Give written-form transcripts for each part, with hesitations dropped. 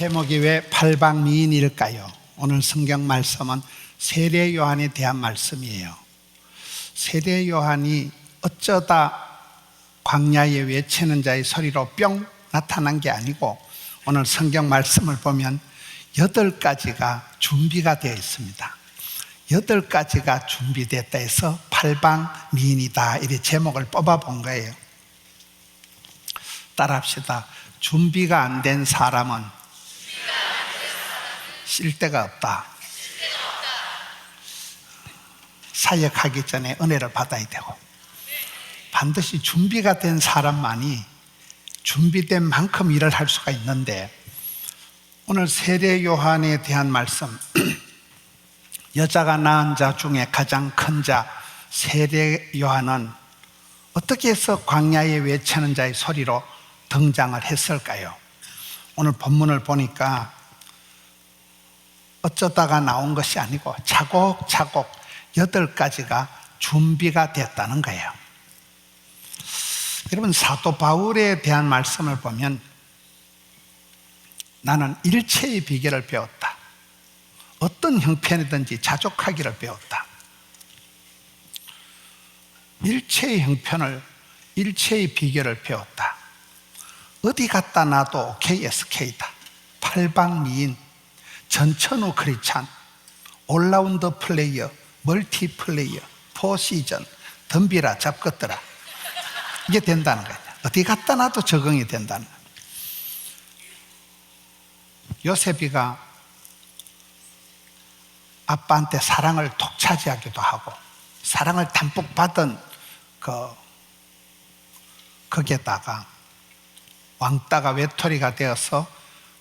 제목이 왜 팔방미인일까요? 오늘 성경 말씀은 세례 요한에 대한 말씀이에요. 세례 요한이 어쩌다 광야에 외치는 자의 소리로 뿅 나타난 게 아니고, 오늘 성경 말씀을 보면 8가지가 준비가 되어 있습니다. 8가지가 준비됐다 해서 팔방미인이다, 이렇게 제목을 뽑아본 거예요. 따라합시다. 준비가 안 된 사람은 쉴 데가 없다. 사역하기 전에 은혜를 받아야 되고, 반드시 준비가 된 사람만이 준비된 만큼 일을 할 수가 있는데, 오늘 세례 요한에 대한 말씀, 여자가 낳은 자 중에 가장 큰 자 세례 요한은 어떻게 해서 광야에 외치는 자의 소리로 등장을 했을까요? 오늘 본문을 보니까 어쩌다가 나온 것이 아니고 차곡차곡 8가지가 준비가 됐다는 거예요. 여러분, 사도 바울에 대한 말씀을 보면 나는 일체의 비결을 배웠다. 어떤 형편이든지 자족하기를 배웠다. 일체의 형편을, 일체의 비결을 배웠다. 어디 갖다 놔도 오케이 SK다. 팔방미인, 전천후 크리스찬, 올라운더 플레이어, 멀티 플레이어, 포시전, 덤비라 잡것들아, 이게 된다는 거예요. 어디 갖다 놔도 적응이 된다는 거예요. 요셉이가 아빠한테 사랑을 독차지하기도 하고, 사랑을 담뿍 받은 거기에다가 왕따가 외톨이가 되어서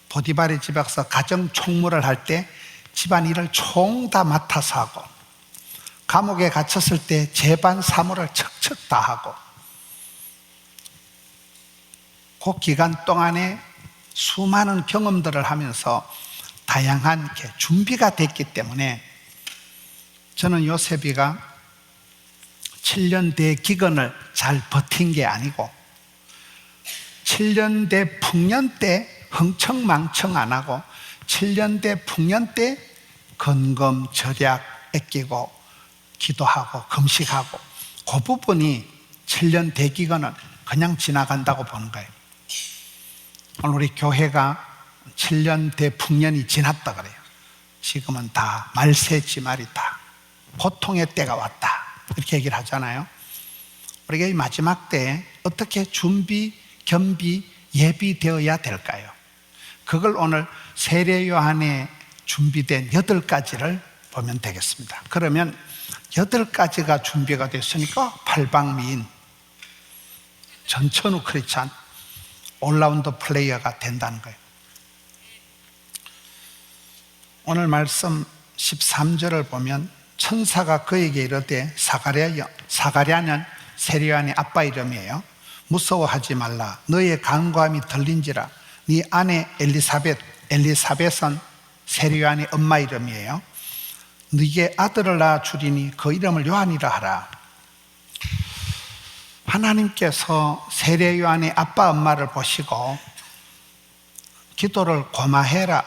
보디발의 집에서 가정 총무를 할 때 집안일을 총 다 맡아서 하고, 감옥에 갇혔을 때 재반 사무를 척척 다 하고, 그 기간 동안에 수많은 경험들을 하면서 다양한 준비가 됐기 때문에, 저는 요셉이가 7년 대기근을 잘 버틴 게 아니고 7년 대 풍년 때 흥청망청 안 하고 7년 대 풍년 때 건금 절약 아끼고 기도하고 금식하고, 그 부분이 7년 대기근은 그냥 지나간다고 보는 거예요. 오늘 우리 교회가 7년 대풍년이 지났다 그래요. 지금은 다 말세지말이다, 고통의 때가 왔다, 이렇게 얘기를 하잖아요. 우리가 이 마지막 때에 어떻게 준비, 겸비, 예비되어야 될까요? 그걸 오늘 세례 요한에 준비된 8가지를 보면 되겠습니다. 그러면 8가지가 준비가 됐으니까 팔방미인, 전천후 크리스찬, 올라운더 플레이어가 된다는 거예요. 오늘 말씀 13절을 보면 천사가 그에게 이르되 사가랴는 세례 요한의 아빠 이름이에요. 무서워하지 말라. 너의 간구함이 들린지라. 네 아내 엘리사벳은 세례 요한의 엄마 이름이에요. 네게 아들을 낳아 주리니 그 이름을 요한이라 하라. 하나님께서 세례 요한의 아빠 엄마를 보시고 기도를 고마해라.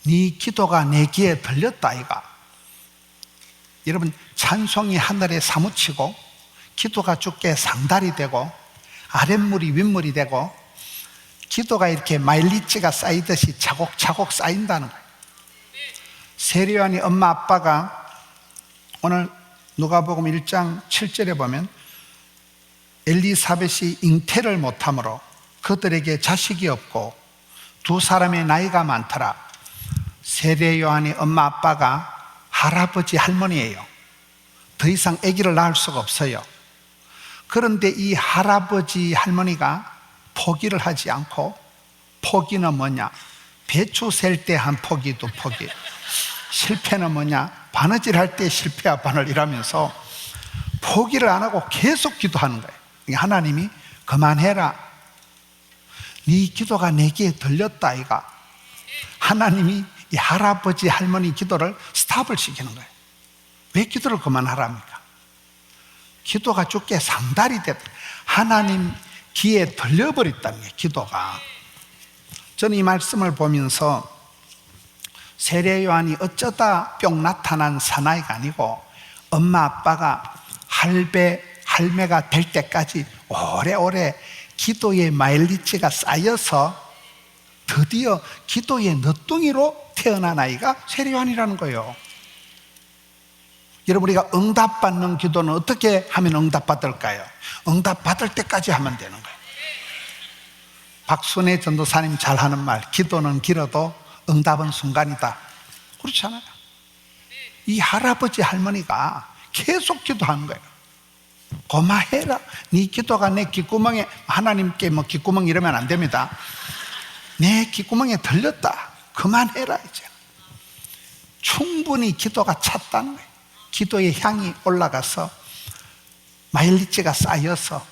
네 기도가 내 귀에 들렸다 이가. 여러분, 찬송이 하늘에 사무치고 기도가 주께 상달이 되고 아랫물이 윗물이 되고, 기도가 이렇게 마일리지가 쌓이듯이 차곡차곡 쌓인다는 거예요. 세례 요한의 엄마 아빠가 오늘 누가복음 1장 7절에 보면 엘리사벳이 잉태를 못하므로 그들에게 자식이 없고 두 사람의 나이가 많더라. 세례 요한의 엄마 아빠가 할아버지 할머니예요. 더 이상 아기를 낳을 수가 없어요. 그런데 이 할아버지 할머니가 포기를 하지 않고, 포기는 뭐냐? 배추 셀 때 한 포기 두 포기, 실패는 뭐냐? 바느질 할 때 실패와 바늘 이라면서 포기를 안 하고 계속 기도하는 거예요. 하나님이 그만해라. 네 기도가 내게 들렸다 이가. 하나님이 이 할아버지 할머니 기도를 스탑을 시키는 거예요. 왜 기도를 그만하랍니까? 기도가 주께 상달이 됐다. 하나님 귀에 들려버렸다는 게 기도가. 저는 이 말씀을 보면서 세례 요한이 어쩌다 뿅 나타난 사나이가 아니고 엄마 아빠가 할매가 될 때까지 오래오래 기도의 마일리지가 쌓여서 드디어 기도의 너뚱이로 태어난 아이가 세례 요한이라는 거예요. 여러분, 우리가 응답받는 기도는 어떻게 하면 응답받을까요? 응답받을 때까지 하면 되는 거예요. 박순애 전도사님 잘 하는 말, 기도는 길어도 응답은 순간이다. 그렇잖아요. 이 할아버지 할머니가 계속 기도하는 거예요. 고마해라. 네 기도가 내 귓구멍에, 하나님께 뭐 귓구멍 이러면 안 됩니다. 내 귓구멍에 들렸다. 그만해라. 이제 충분히 기도가 찼다는 거예요. 기도의 향이 올라가서 마일리지가 쌓여서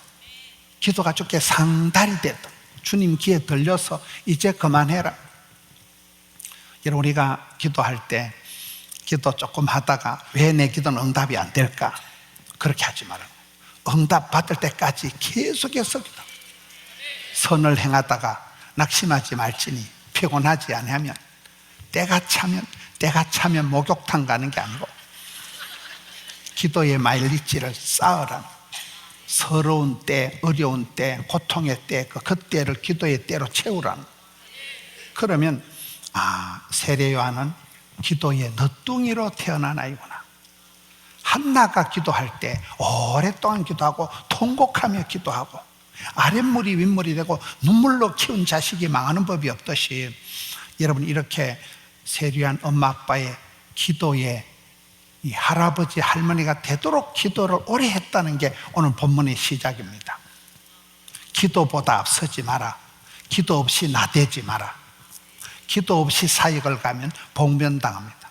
기도가 좋게 상달이 됐다. 주님 귀에 들려서 이제 그만해라. 여러분, 우리가 기도할 때 기도 조금 하다가 왜 내 기도는 응답이 안 될까? 그렇게 하지 말아요. 응답 받을 때까지 계속해서 기도. 선을 행하다가 낙심하지 말지니 피곤하지 아니하면 때가 차면 목욕탕 가는 게 아니고 기도의 마일리지를 쌓으라. 서러운 때, 어려운 때, 고통의 때, 그때를 기도의 때로 채우라는. 그러면 세례 요한은 기도의 너뚱이로 태어난 아이구나. 한나가 기도할 때 오랫동안 기도하고 통곡하며 기도하고 아랫물이 윗물이 되고 눈물로 키운 자식이 망하는 법이 없듯이, 여러분, 이렇게 세례 요한 엄마 아빠의 기도에 이 할아버지 할머니가 되도록 기도를 오래 했다는 게 오늘 본문의 시작입니다. 기도보다 앞서지 마라. 기도 없이 나대지 마라. 기도 없이 사역을 가면 봉변당합니다.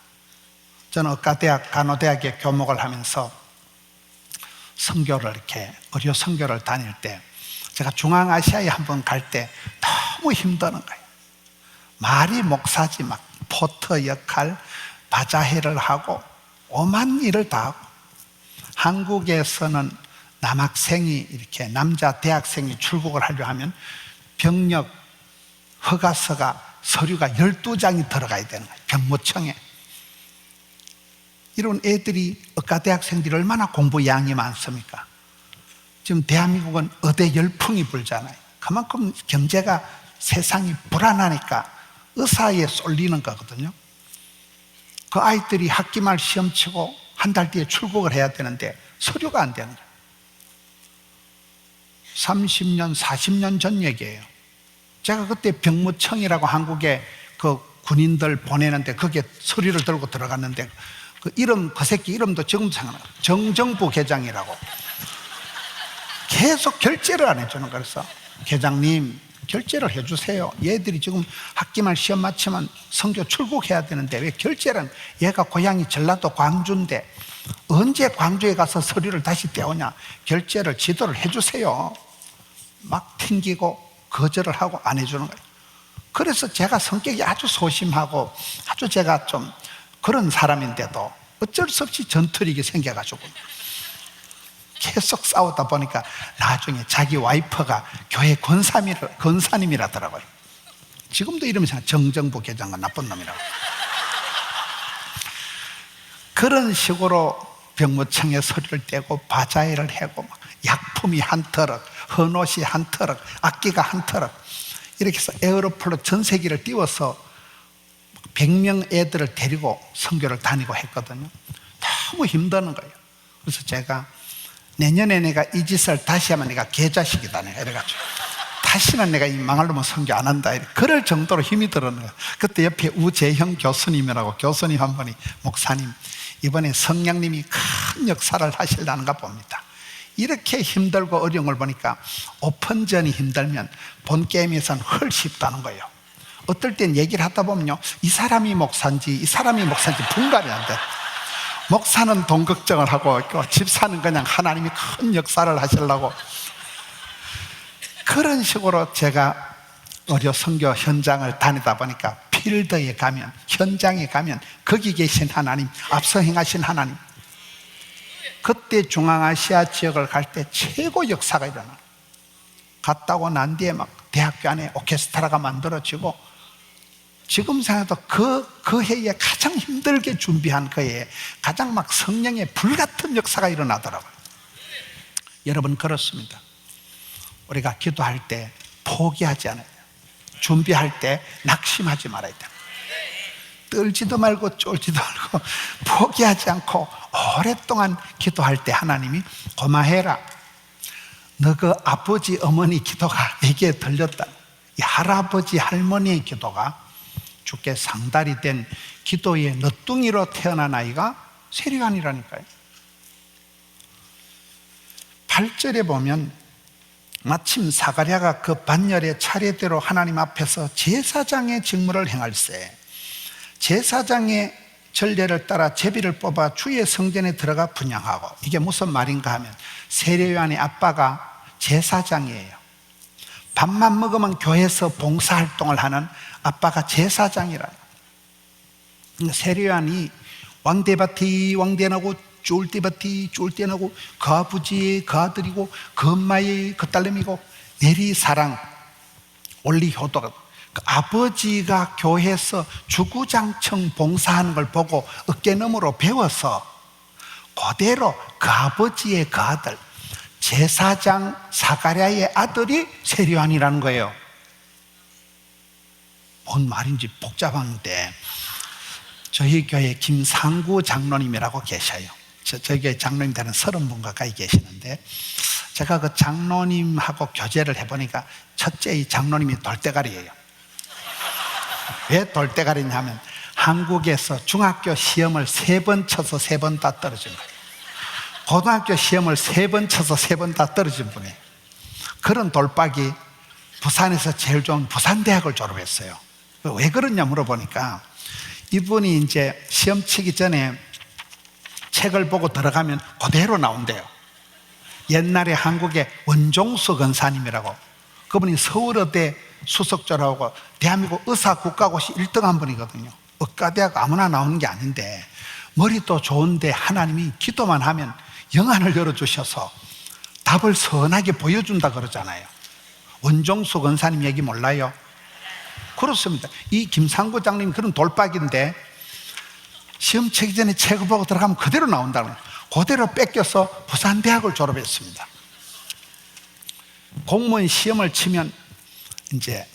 저는 의과대학 간호대학에 교목을 하면서 선교를 이렇게 의료 선교를 다닐 때 제가 중앙아시아에 한번 갈 때 너무 힘드는 거예요. 말이 목사지 막 포터 역할, 바자회를 하고 오만 일을 다 하고, 한국에서는 남학생이 이렇게 남자 대학생이 출국을 하려 하면 병력 허가서가 서류가 12장이 들어가야 되는 거예요. 병무청에. 이런 애들이 의과대학생들이 얼마나 공부 양이 많습니까? 지금 대한민국은 의대 열풍이 불잖아요. 그만큼 경제가 세상이 불안하니까 의사에 쏠리는 거거든요. 그 아이들이 학기말 시험 치고 한 달 뒤에 출국을 해야 되는데 서류가 안 되는 거예요. 30년, 40년 전 얘기예요. 제가 그때 병무청이라고 한국에 그 군인들 보내는데 거기에 서류를 들고 들어갔는데 그 이름, 그 새끼 이름도 지금 생각나요. 정정부 계장이라고. 계속 결제를 안 해주는 거예요. 그래서 계장님, 결제를 해주세요. 얘들이 지금 학기말 시험 마치면 선교 출국해야 되는데 왜 결제를, 얘가 고향이 전라도 광주인데 언제 광주에 가서 서류를 다시 떼오냐. 결제를 지도를 해주세요. 막 튕기고 거절을 하고 안 해주는 거예요. 그래서 제가 성격이 아주 소심하고 아주 제가 좀 그런 사람인데도 어쩔 수 없이 전투력이 생겨가지고 계속 싸우다 보니까 나중에 자기 와이프가 교회 권사님이라더라고요. 지금도 이름이 정정부 계장은 나쁜 놈이라고. 그런 식으로 병무청에 서류를 떼고 바자회를 하고 약품이 한 트럭, 헌옷이 한 트럭, 악기가 한 트럭, 이렇게 해서 에어로플로 전 세계를 띄워서 100명 애들을 데리고 선교를 다니고 했거든요. 너무 힘드는 거예요. 그래서 제가 내년에 내가 이 짓을 다시 하면 내가 개자식이다, 내가 이래가지고 다시는 내가 이 망할 놈은 선교 안 한다, 그럴 정도로 힘이 들었네요. 그때 옆에 우재형 교수님이라고 교수님 한 분이, 목사님 이번에 성령님이 큰 역사를 하시려는가 봅니다. 이렇게 힘들고 어려운 걸 보니까 오픈전이 힘들면 본게임에서는 훨씬 쉽다는 거예요. 어떨 땐 얘기를 하다 보면요, 이 사람이 목사인지 이 사람이 목사인지 분간이 안 돼. 목사는 돈 걱정을 하고 있고 집사는 그냥 하나님이 큰 역사를 하시려고. 그런 식으로 제가 의료 선교 현장을 다니다 보니까 필드에 가면, 현장에 가면 거기 계신 하나님, 앞서 행하신 하나님, 그때 중앙아시아 지역을 갈 때 최고 역사가 일어나. 갔다 오고 난 뒤에 막 대학교 안에 오케스트라가 만들어지고, 지금 생각해도 그 해에 가장 힘들게 준비한 그 해에 가장 막 성령의 불같은 역사가 일어나더라고요. 여러분, 그렇습니다. 우리가 기도할 때 포기하지 않아요. 준비할 때 낙심하지 말아야 돼요. 떨지도 말고 쫄지도 말고 포기하지 않고 오랫동안 기도할 때 하나님이 고마해라, 너 그 아버지 어머니 기도가 내게 들렸다. 이 할아버지 할머니의 기도가 주께 상달이 된 기도의 너뚱이로 태어난 아이가 세례요한이라니까요. 8절에 보면 마침 사가랴가 그 반열에 차례대로 하나님 앞에서 제사장의 직무를 행할세, 제사장의 전례를 따라 제비를 뽑아 주의 성전에 들어가 분향하고, 이게 무슨 말인가 하면 세례요한의 아빠가 제사장이에요. 밥만 먹으면 교회에서 봉사활동을 하는 아빠가 제사장이라요. 세례요한이 왕대밭이 왕대나고 쫄대밭이 쫄대나고 그 아버지의 그 아들이고 그 엄마의 그 딸내미고 내리사랑 올리효도로, 그 아버지가 교회에서 주구장창 봉사하는 걸 보고 어깨너머로 배워서 그대로 그 아버지의 그 아들 제사장 사가랴의 아들이 세례요한이라는 거예요. 뭔 말인지 복잡한데, 저희 교회 김상구 장로님이라고 계셔요. 저희 교회 장로님 되는 30분 가까이 계시는데, 제가 그 장로님하고 교제를 해보니까 첫째 이 장로님이 돌대가리예요. 왜 돌대가리냐 하면 한국에서 중학교 시험을 3번 쳐서 3번 다 떨어진 거예요. 고등학교 시험을 3번 쳐서 3번 다 떨어진 분이에요. 그런 돌박이 부산에서 제일 좋은 부산대학을 졸업했어요. 왜 그러냐 물어보니까 이분이 이제 시험 치기 전에 책을 보고 들어가면 그대로 나온대요. 옛날에 한국에 원종수 권사님이라고, 그분이 서울의대 수석 졸업하고 대한민국 의사 국가고시 1등한 분이거든요. 의과대학 아무나 나오는 게 아닌데 머리도 좋은데 하나님이 기도만 하면 영안을 열어주셔서 답을 선하게 보여준다 그러잖아요. 원종수 권사님 얘기 몰라요? 그렇습니다. 이 김상구 장님 그런 돌박인데 시험 치기 전에 책을 보고 들어가면 그대로 나온다는 거예요. 그대로 뺏겨서 부산대학을 졸업했습니다. 공무원 시험을 치면 이제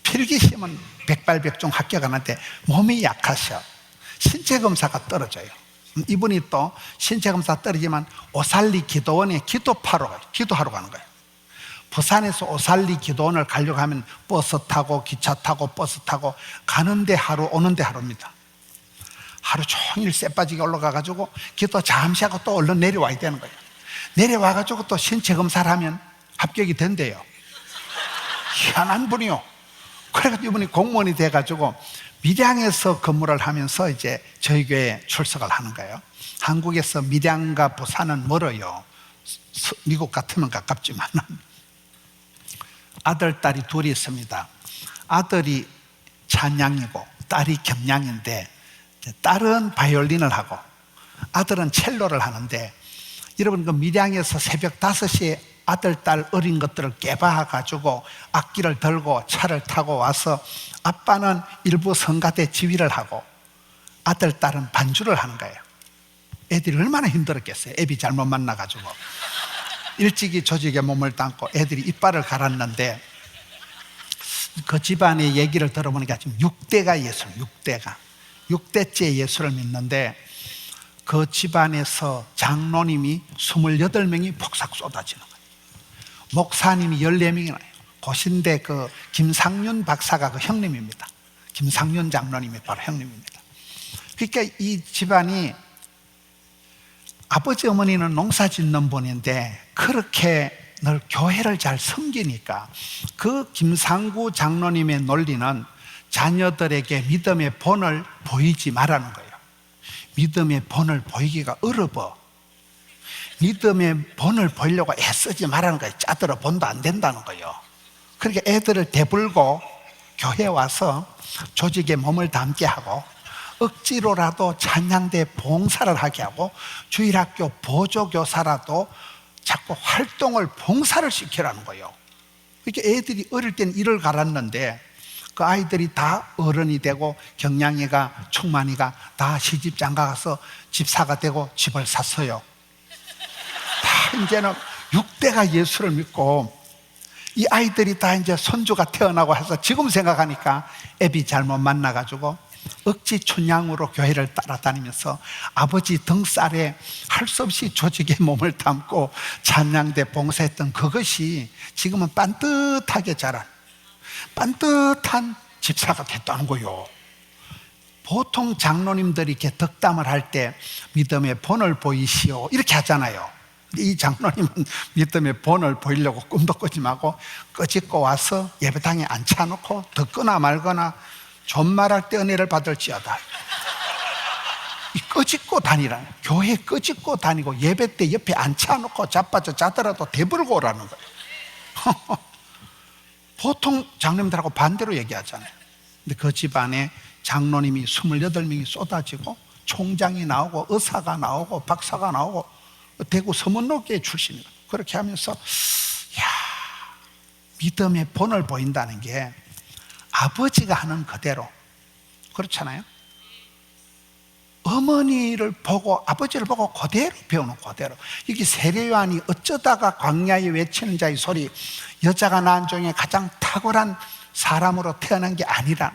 필기 시험은 백발백중 합격하는데 몸이 약하셔. 신체 검사가 떨어져요. 이분이 또 신체 검사 떨어지면 오살리 기도원에 기도하러 가는 거예요. 부산에서 오살리 기도원을 가려고 하면 버스 타고 기차 타고 버스 타고 가는데 하루 오는데 하루입니다. 하루 종일 쇠 빠지게 올라가가지고 기도 잠시 하고 또 얼른 내려와야 되는 거예요. 내려와가지고 또 신체 검사를 하면 합격이 된대요. 희한한 분이요. 그래가지고 이분이 공무원이 돼가지고 밀양에서 근무를 하면서 이제 저희 교회에 출석을 하는 거예요. 한국에서 밀양과 부산은 멀어요. 미국 같으면 가깝지만. 아들, 딸이 둘이 있습니다. 아들이 찬양이고 딸이 겸양인데, 딸은 바이올린을 하고 아들은 첼로를 하는데, 여러분 그 밀양에서 새벽 5시에 아들, 딸 어린 것들을 깨봐가지고 악기를 들고 차를 타고 와서 아빠는 일부 성가대 지휘를 하고 아들, 딸은 반주를 하는 거예요. 애들이 얼마나 힘들었겠어요. 애비 잘못 만나가지고 일찍이 조직에 몸을 담고 애들이 이빨을 갈았는데, 그 집안의 얘기를 들어보니까 지금 6대가 예술, 6대째 예수를 믿는데, 그 집안에서 장로님이 28명이 폭삭 쏟아지는 거예요. 목사님이 14명이 나요. 고신대 그 김상윤 박사가 그 형님입니다. 김상윤 장로님이 바로 형님입니다. 그러니까 이 집안이 아버지 어머니는 농사 짓는 분인데 그렇게 늘 교회를 잘 섬기니까 그 김상구 장로님의 논리는 자녀들에게 믿음의 본을 보이지 말라는 거예요. 믿음의 본을 보이기가 어려워. 믿음의 본을 보이려고 애쓰지 말라는 거예요. 짜들어 본도 안 된다는 거예요. 그러니까 애들을 대불고 교회에 와서 조직에 몸을 담게 하고 억지로라도 찬양대 봉사를 하게 하고 주일학교 보조교사라도 자꾸 활동을 봉사를 시키라는 거예요. 이렇게 애들이 어릴 때는 이를 갈았는데 그 아이들이 다 어른이 되고 경량이가 충만이가 다 시집 장가 가서 집사가 되고 집을 샀어요. 다 이제는 6대가 예수를 믿고 이 아이들이 다 이제 손주가 태어나고 해서 지금 생각하니까 애비 잘못 만나가지고 억지 춘향으로 교회를 따라다니면서 아버지 등살에 할 수 없이 조직의 몸을 담고 찬양대 봉사했던 그것이 지금은 반듯하게 자란 반듯한 집사가 됐다는 거요. 보통 장로님들이 이렇게 덕담을 할 때 믿음의 본을 보이시오 이렇게 하잖아요. 이 장로님은 믿음의 본을 보이려고 꿈도 꾸지 말고 끄집고 와서 예배당에 앉혀놓고 듣거나 말거나 존말할 때 은혜를 받을지어다. 이 끄집고 다니라. 교회 끄집고 다니고 예배 때 옆에 앉혀놓고 자빠져 자더라도 대불고 오라는 거예요. 보통 장로님들하고 반대로 얘기하잖아요. 근데 그 집안에 장로님이 28명이 쏟아지고 총장이 나오고 의사가 나오고 박사가 나오고 대구 서문로교회 출신이에요. 그렇게 하면서 믿음의 본을 보인다는 게 아버지가 하는 그대로 그렇잖아요. 어머니를 보고 아버지를 보고 그대로 배우는 그대로. 여기 세례요한이 어쩌다가 광야에 외치는 자의 소리, 여자가 낳은 중에 가장 탁월한 사람으로 태어난 게 아니라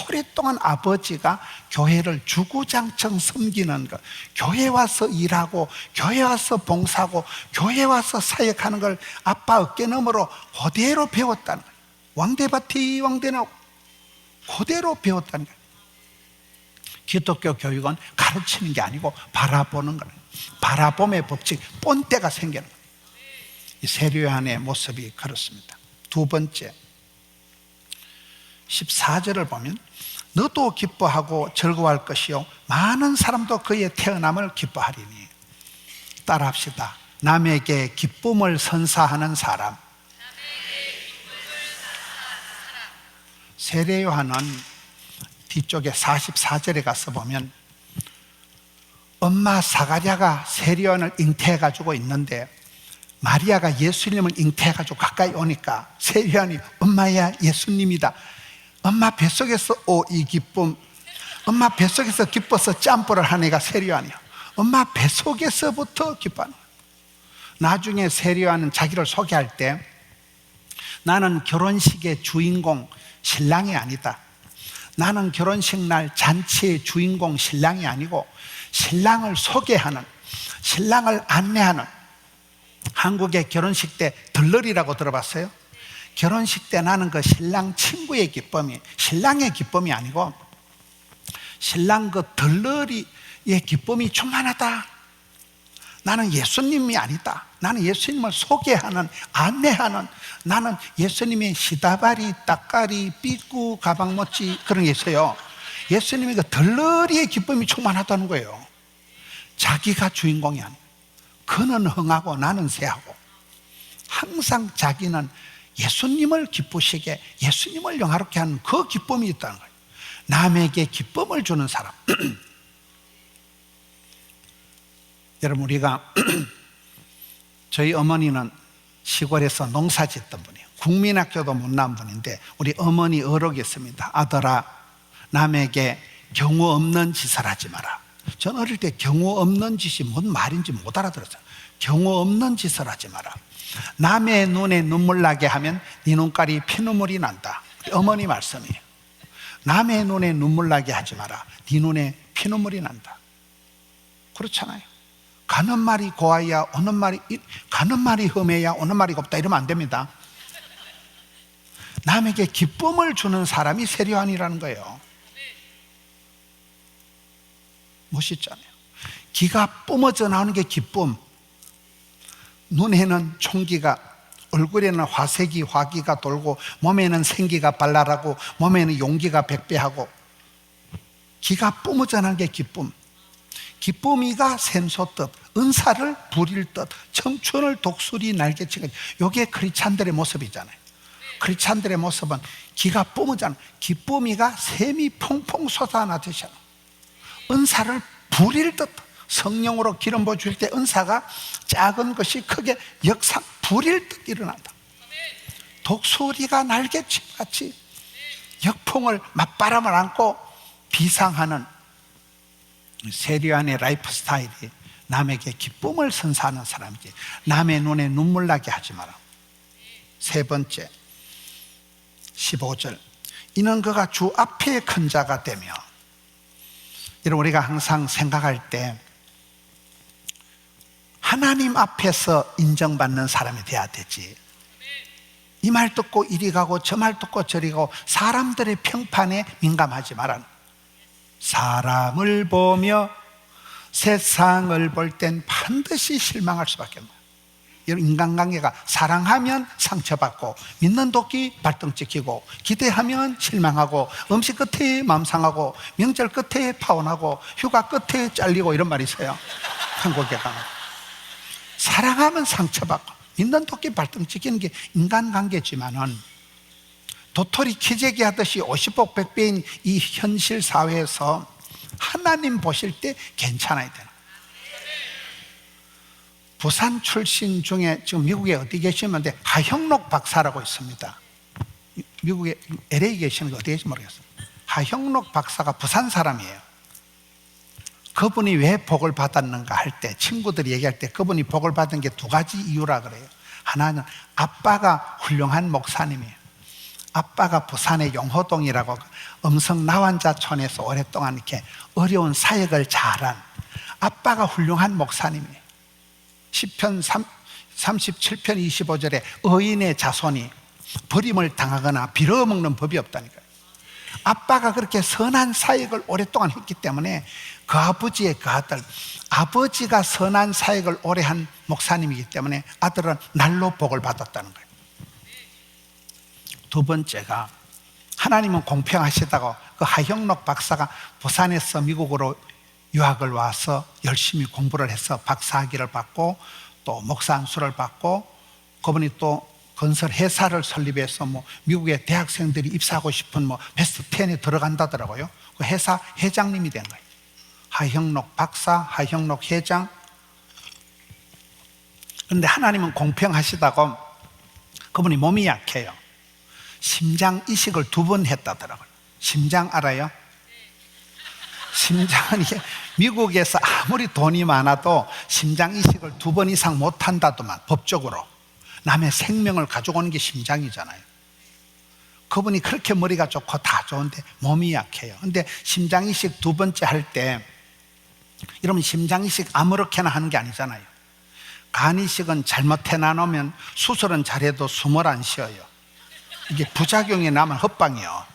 오랫동안 아버지가 교회를 주구장창 섬기는 것, 교회 와서 일하고 교회 와서 봉사하고 교회 와서 사역하는 걸 아빠 어깨너머로 그대로 배웠다는 거예요. 왕대밭이 왕대나고 그대로 배웠다는 거예요. 기독교 교육은 가르치는 게 아니고 바라보는 거예요. 바라봄의 법칙, 본때가 생기는 거예요. 이 세례요한의 모습이 그렇습니다. 두 번째 14절을 보면 너도 기뻐하고 즐거워할 것이요 많은 사람도 그의 태어남을 기뻐하리니. 따라합시다. 남에게 기쁨을 선사하는 사람. 세례요한은 뒤쪽에 44절에 가서 보면 엄마 사가랴가 세례요한을 잉태해가지고 있는데 마리아가 예수님을 잉태해가지고 가까이 오니까 세례요한이 엄마야 예수님이다. 엄마 뱃속에서 이 기쁨, 엄마 뱃속에서 기뻐서 짬뽀를 한 애가 세례요한이야. 엄마 뱃속에서부터 기뻐하는 거야. 나중에 세례요한은 자기를 소개할 때 나는 결혼식의 주인공 신랑이 아니다. 나는 결혼식 날 잔치의 주인공 신랑이 아니고 신랑을 소개하는, 신랑을 안내하는. 한국의 결혼식 때 들러리라고 들어봤어요? 결혼식 때 나는 그 신랑 친구의 기쁨이 신랑의 기쁨이 아니고 신랑 그 들러리의 기쁨이 충만하다. 나는 예수님이 아니다. 나는 예수님을 소개하는, 안내하는, 나는 예수님의 시다바리, 따까리, 삐꾸, 가방모찌 그런 게 있어요. 예수님이 그 들러리의 기쁨이 충만하다는 거예요. 자기가 주인공이 아니에요. 그는 흥하고 나는 새하고 항상 자기는 예수님을 기쁘시게, 예수님을 영화롭게 하는 그 기쁨이 있다는 거예요. 남에게 기쁨을 주는 사람. 여러분, 우리가 저희 어머니는 시골에서 농사 짓던 분이에요. 국민학교도 못 나온 분인데 우리 어머니 어록이 있습니다. 아들아, 남에게 경우 없는 짓을 하지 마라. 전 어릴 때 경우 없는 짓이 뭔 말인지 못 알아들었어요. 경우 없는 짓을 하지 마라. 남의 눈에 눈물 나게 하면 네 눈깔이 피눈물이 난다. 어머니 말씀이에요. 남의 눈에 눈물 나게 하지 마라. 네 눈에 피눈물이 난다. 그렇잖아요. 가는 말이 고와야 오는 말이, 가는 말이 험해야 오는 말이 곱다 이러면 안 됩니다. 남에게 기쁨을 주는 사람이 세례요한이라는 거예요. 멋있잖아요. 기가 뿜어져 나오는 게 기쁨. 눈에는 총기가, 얼굴에는 화색이, 화기가 돌고 몸에는 생기가 발랄하고 몸에는 용기가 백배하고 기가 뿜어져 나오는 게 기쁨. 기쁨이가 샘솟듯 은사를 부릴 듯 청춘을 독수리 날개치고, 이게 크리스찬들의 모습이잖아요. 크리스찬들의 모습은 기가 뿜어져, 기쁨이가 샘이 퐁퐁 솟아나듯이 은사를 부릴 듯, 성령으로 기름 부어 줄 때 은사가 작은 것이 크게 역사 부릴 듯 일어난다. 독수리가 날개치같이 역풍을 맞바람을 안고 비상하는 세리안의 라이프 스타일이 남에게 기쁨을 선사하는 사람이지, 남의 눈에 눈물 나게 하지 마라. 세 번째, 15절. 이는 그가 주 앞에 큰 자가 되며. 여러분, 우리가 항상 생각할 때 하나님 앞에서 인정받는 사람이 돼야 되지, 이 말 듣고 이리 가고 저 말 듣고 저리 가고 사람들의 평판에 민감하지 마라. 사람을 보며 세상을 볼 땐 반드시 실망할 수밖에 없어요. 인간관계가 사랑하면 상처받고, 믿는 도끼 발등 찍히고, 기대하면 실망하고, 음식 끝에 마음 상하고, 명절 끝에 파혼하고, 휴가 끝에 잘리고, 이런 말이 있어요. 한국에 가면 사랑하면 상처받고, 믿는 도끼 발등 찍히는 게 인간관계지만은, 도토리 키재기 하듯이 50복 100배인 이 현실 사회에서 하나님 보실 때 괜찮아야 되나. 부산 출신 중에 지금 미국에 어디 계시는데 하형록 박사라고 있습니다. 미국에 LA 계시는 게 어디 계신지 모르겠어요. 하형록 박사가 부산 사람이에요. 그분이 왜 복을 받았는가 할 때, 친구들이 얘기할 때 그분이 복을 받은 게 두 가지 이유라 그래요. 하나는 아빠가 훌륭한 목사님이에요. 아빠가 부산의 용호동이라고 음성 나환자촌에서 오랫동안 이렇게 어려운 사역을 잘한 아빠가 훌륭한 목사님이에요. 시편 37편 25절에 의인의 자손이 버림을 당하거나 빌어먹는 법이 없다니까요. 아빠가 그렇게 선한 사역을 오랫동안 했기 때문에 그 아버지의 그 아들, 아버지가 선한 사역을 오래 한 목사님이기 때문에 아들은 날로 복을 받았다는 거예요. 두 번째가, 하나님은 공평하시다고 그 하형록 박사가 부산에서 미국으로 유학을 와서 열심히 공부를 해서 박사학위를 받고 또 목사 안수를 받고, 그분이 또 건설 회사를 설립해서 미국의 대학생들이 입사하고 싶은 베스트 10에 들어간다더라고요. 그 회사 회장님이 된 거예요. 하형록 박사, 하형록 회장. 그런데 하나님은 공평하시다고 그분이 몸이 약해요. 심장 이식을 2번 했다더라고요. 심장 알아요? 심장은 이게 미국에서 아무리 돈이 많아도 심장 이식을 2번 이상 못 한다더만, 법적으로. 남의 생명을 가져오는 게 심장이잖아요. 그분이 그렇게 머리가 좋고 다 좋은데 몸이 약해요. 근데 심장 이식 2번째 할 때, 여러분, 심장 이식 아무렇게나 하는 게 아니잖아요. 간 이식은 잘못해 놔놓으면 수술은 잘해도 숨을 안 쉬어요. 이게 부작용이 나면 헛방이요.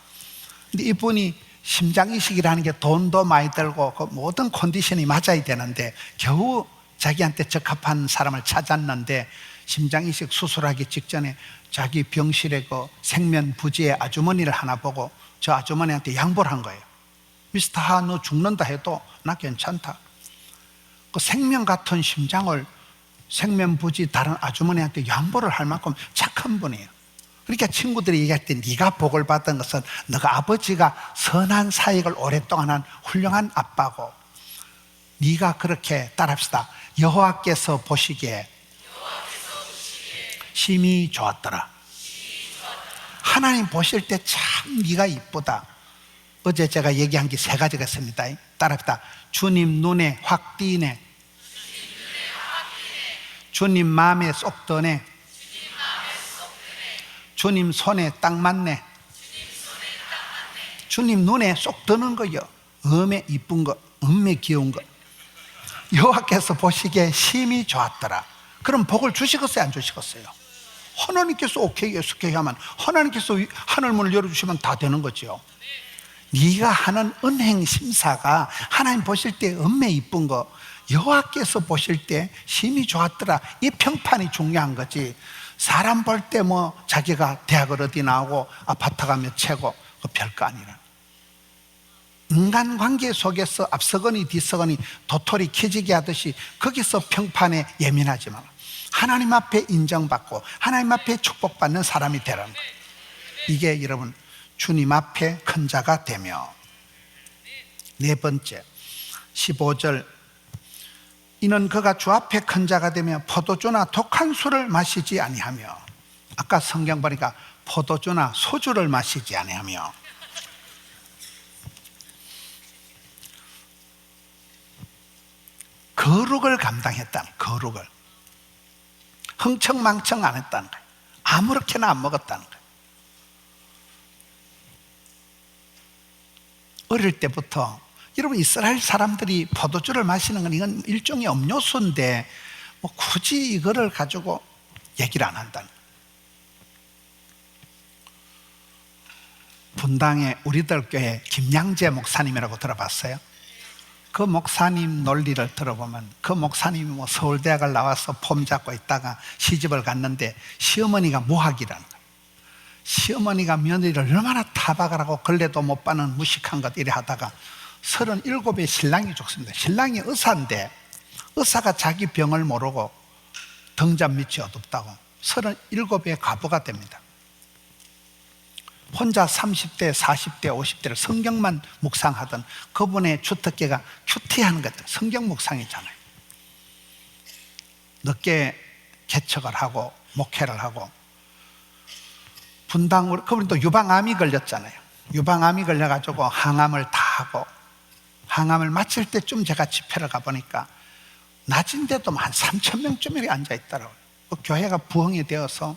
근데 이분이 심장 이식이라는 게 돈도 많이 들고 그 모든 컨디션이 맞아야 되는데 겨우 자기한테 적합한 사람을 찾았는데, 심장 이식 수술하기 직전에 자기 병실에 그 생면부지의 아주머니를 하나 보고 저 아주머니한테 양보를 한 거예요. 미스터 하, 너 죽는다 해도 나 괜찮다. 그 생명 같은 심장을 생면부지 다른 아주머니한테 양보를 할 만큼 착한 분이에요. 그러니까 친구들이 얘기할 때 네가 복을 받은 것은 너가 아버지가 선한 사역을 오랫동안 한 훌륭한 아빠고, 네가 그렇게 따라합시다. 여호와께서 보시기에 심히 좋았더라. 하나님 보실 때 참 네가 이쁘다. 어제 제가 얘기한 게 3가지가 있습니다. 따라합시다. 주님 눈에 확 띄네. 주님 마음에 쏙 드네. 주님 손에 딱 맞네. 주님 눈에 쏙 드는 거요. 엄에 이쁜 거, 엄에 귀여운 거. 여호와께서 보시기에 심히 좋았더라. 그럼 복을 주시겠어요, 안 주시겠어요? 하나님께서 오케이, 예수케이 하면, 하나님께서 하늘문을 열어주시면 다 되는 거죠. 네가 하는 은행 심사가 하나님 보실 때 엄매 이쁜 거, 여호와께서 보실 때 심히 좋았더라, 이 평판이 중요한 거지. 사람 볼 때 자기가 대학을 어디 나오고 아파트가 몇 채고 그 별거 아니라. 인간관계 속에서 앞서거니 뒤서거니 도토리 키지기 하듯이 거기서 평판에 예민하지 마라. 하나님 앞에 인정받고 하나님 앞에 축복받는 사람이 되라는 거예요. 이게 여러분 주님 앞에 큰 자가 되며. 4번째 15절, 이는 그가 주 앞에 큰 자가 되며 포도주나 독한 술을 마시지 아니하며. 아까 성경 보니까 포도주나 소주를 마시지 아니하며 거룩을 감당했다는, 거룩을 흥청망청 안 했다는 거예요. 아무렇게나 안 먹었다는 거예요. 어릴 때부터 여러분, 이스라엘 사람들이 포도주를 마시는 건 이건 일종의 음료수인데 뭐 굳이 이거를 가지고 얘기를 안 한다는 거예요. 분당에 우리들 교회 김양재 목사님이라고 들어봤어요? 그 목사님 논리를 들어보면 그 목사님이 뭐 서울대학을 나와서 폼 잡고 있다가 시집을 갔는데 시어머니가 무학이라는 거예요. 시어머니가 며느리를 얼마나 타박을 하고 걸레도 못 받는 무식한 것 이래 하다가 37에 신랑이 죽습니다. 신랑이 의사인데 의사가 자기 병을 모르고 등잔 밑이 어둡다고 37에 과부가 됩니다. 혼자 30대, 40대, 50대를 성경만 묵상하던 그분의 주특기가 큐티하는 것, 성경 묵상이잖아요. 늦게 개척을 하고 목회를 하고 분당, 그분이 또 유방암이 걸렸잖아요. 유방암이 걸려가지고 항암을 다 하고 항암을 마칠 때쯤 제가 집회를 가보니까 낮인데도 한 3,000명쯤 앉아있더라고요. 그 교회가 부흥이 되어서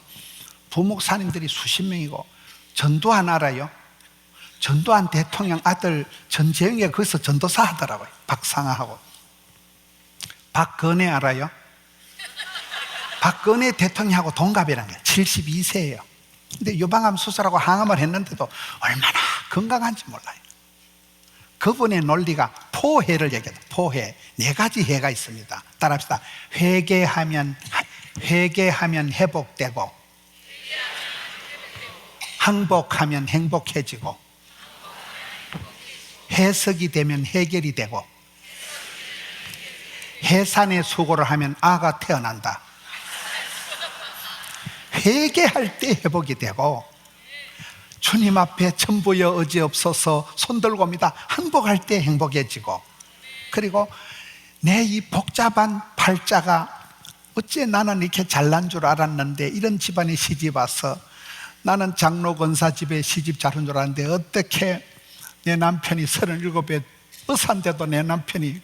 부목사님들이 수십 명이고 전두환 알아요? 전두환 대통령 아들 전재영이가 거기서 전도사 하더라고요. 박상하하고. 박근혜 알아요? 박근혜 대통령하고 동갑이라는 거예요. 72세예요. 근데 유방암 수술하고 항암을 했는데도 얼마나 건강한지 몰라요. 그분의 논리가 포해를 얘기해요. 포해. 4가지 해가 있습니다. 따라합시다. 회개하면 회복되고, 항복하면 행복해지고, 해석이 되면 해결이 되고, 해산의 수고를 하면 아가 태어난다. 회개할 때 회복이 되고, 주님 앞에 천부여 의지없어서 손들고입니다. 항복할 때 행복해지고, 그리고 내 이 복잡한 팔자가 어째 나는 이렇게 잘난 줄 알았는데 이런 집안에 시집 와서 나는 장로 권사 집에 시집 잘 온 줄 알았는데 어떻게 내 남편이 37에 의사인데도 내 남편이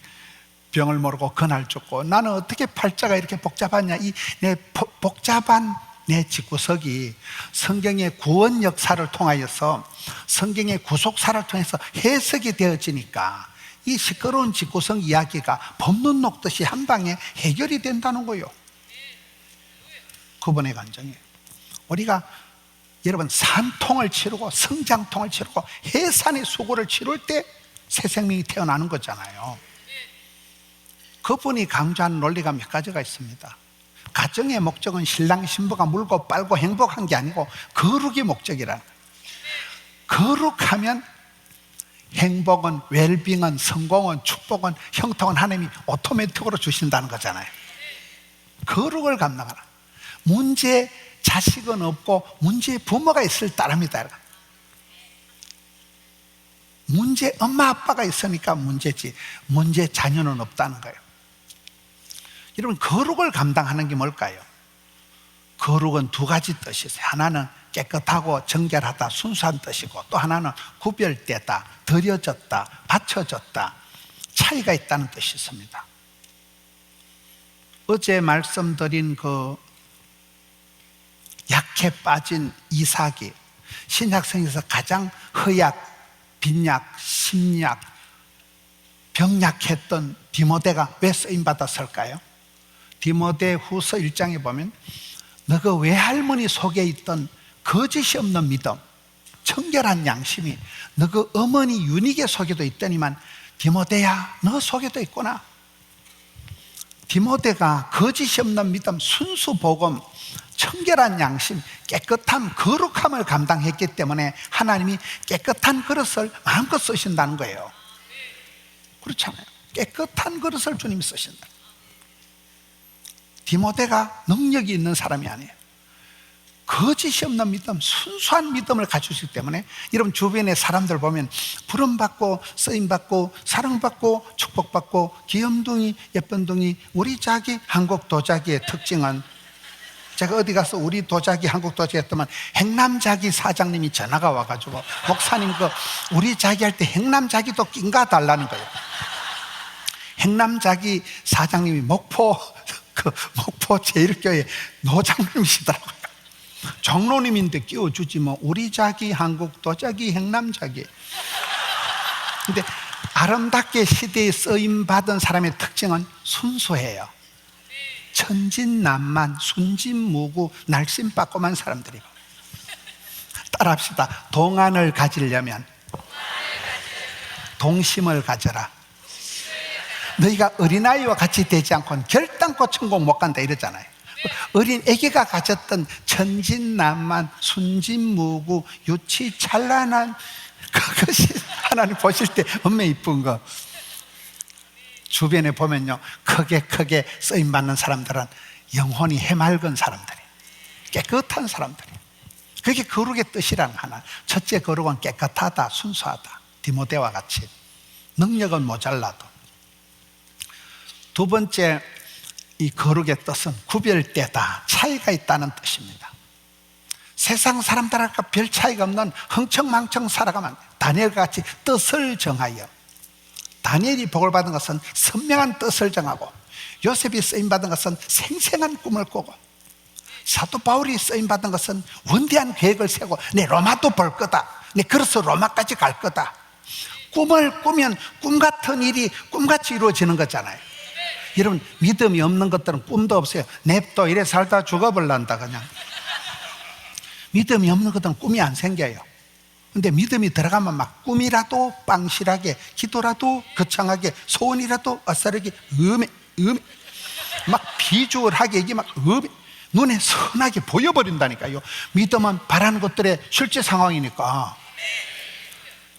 병을 모르고 그날 죽고 나는 어떻게 팔자가 이렇게 복잡하냐. 이 내 복잡한 내 집구석이 성경의 구원 역사를 통하여서 성경의 구속사를 통해서 해석이 되어지니까 이 시끄러운 집구석 이야기가 법문 녹듯이 한 방에 해결이 된다는 거예요. 그분의 간정이에요. 우리가 여러분 산통을 치르고 성장통을 치르고 해산의 수고를 치룰 때 새 생명이 태어나는 거잖아요. 그분이 강조하는 논리가 몇 가지가 있습니다. 가정의 목적은 신랑 신부가 물고 빨고 행복한 게 아니고 거룩이 목적이라는 거예요. 거룩하면 행복은, 웰빙은, 성공은, 축복은, 형통은 하나님이 오토매틱으로 주신다는 거잖아요. 거룩을 감당하라. 문제 자식은 없고 문제 부모가 있을 따름이다. 문제 엄마 아빠가 있으니까 문제지 문제 자녀는 없다는 거예요. 여러분, 거룩을 감당하는 게 뭘까요? 거룩은 2가지 뜻이 있어요. 하나는 깨끗하고 정결하다, 순수한 뜻이고, 또 하나는 구별되다, 드려졌다, 바쳐졌다, 차이가 있다는 뜻이 있습니다. 어제 말씀드린 그 약해 빠진 이삭이 신약성에서 가장 허약, 빈약, 심약, 병약했던 디모데가 왜 쓰임받았을까요? 디모데 후서 1장에 보면 너그 외할머니 속에 있던 거짓이 없는 믿음, 청결한 양심이 너그 어머니 유니게 속에도 있더니만 디모데야 너 속에도 있구나. 디모데가 거짓이 없는 믿음, 순수 복음, 청결한 양심, 깨끗함, 거룩함을 감당했기 때문에 하나님이 깨끗한 그릇을 마음껏 쓰신다는 거예요. 그렇잖아요. 깨끗한 그릇을 주님이 쓰신다. 디모데가 능력이 있는 사람이 아니에요. 거짓이 없는 믿음, 순수한 믿음을 가지기 때문에 여러분 주변의 사람들 보면 부름받고 쓰임받고 사랑받고 축복받고 귀염둥이 예쁜둥이 우리 자기 한국 도자기의 특징은 제가 어디 가서 우리 도자기 한국 도자기 했더만 행남자기 사장님이 전화가 와가지고 목사님 우리 자기 할 때 행남자기도 낀가 달라는 거예요. 행남자기 사장님이 목포 제1교회 노장님이시더라고요. 정로님인데 끼워주지 뭐 우리 자기 한국 도자기 행남자기. 근데 아름답게 시대에 쓰임받은 사람의 특징은 순수해요. 천진난만, 순진무구, 날씬빠꼼한 사람들이고. 따라합시다. 동안을 가지려면 동심을 가져라. 너희가 어린아이와 같이 되지 않고는 결단코 천국 못 간다 이러잖아요. 어린 애기가 가졌던 천진난만, 순진무구, 유치찬란한 그것이 하나님 보실 때 얼마나 이쁜 거. 주변에 보면요, 크게 쓰임받는 사람들은 영혼이 해맑은 사람들이, 깨끗한 사람들이. 그게 거룩의 뜻이란 하나. 첫째 거룩은 깨끗하다, 순수하다. 디모데와 같이. 능력은 모자라도. 두 번째, 이 거룩의 뜻은 구별되다, 차이가 있다는 뜻입니다. 세상 사람들과 별 차이가 없는 흥청망청 살아가면 다니엘과 같이 뜻을 정하여. 다니엘이 복을 받은 것은 선명한 뜻을 정하고, 요셉이 쓰임받은 것은 생생한 꿈을 꾸고, 사도 바울이 쓰임받은 것은 원대한 계획을 세우고, 내 로마도 볼 거다, 내 그래서 로마까지 갈 거다. 꿈을 꾸면 꿈 같은 일이 꿈같이 이루어지는 거잖아요. 여러분, 믿음이 없는 것들은 꿈도 없어요. 냅둬 이래 살다 죽어버린다 그냥. 믿음이 없는 것들은 꿈이 안 생겨요. 근데 믿음이 들어가면 막 꿈이라도 빵실하게, 기도라도 거창하게, 소원이라도 어싸르게, 막 비주얼하게, 이게 막 눈에 선하게 보여버린다니까요. 믿음은 바라는 것들의 실제 상황이니까.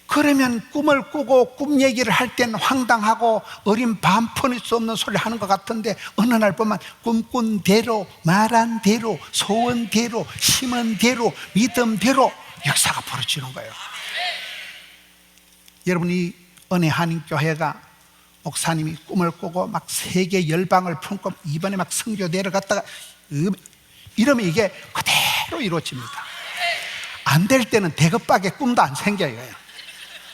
그러면 꿈을 꾸고 꿈 얘기를 할 때는 황당하고 어린 반푼일 수 없는 소리를 하는 것 같은데, 어느 날 보면 꿈꾼 대로, 말한 대로, 소원대로, 심은 대로, 믿음대로 역사가 벌어지는 거예요. 여러분, 이 은혜 한인교회가 목사님이 꿈을 꾸고 막 세계 열방을 품고 이번에 막 선교 내려갔다가 이러면 이게 그대로 이루어집니다. 안 될 때는 대급박에 꿈도 안 생겨요.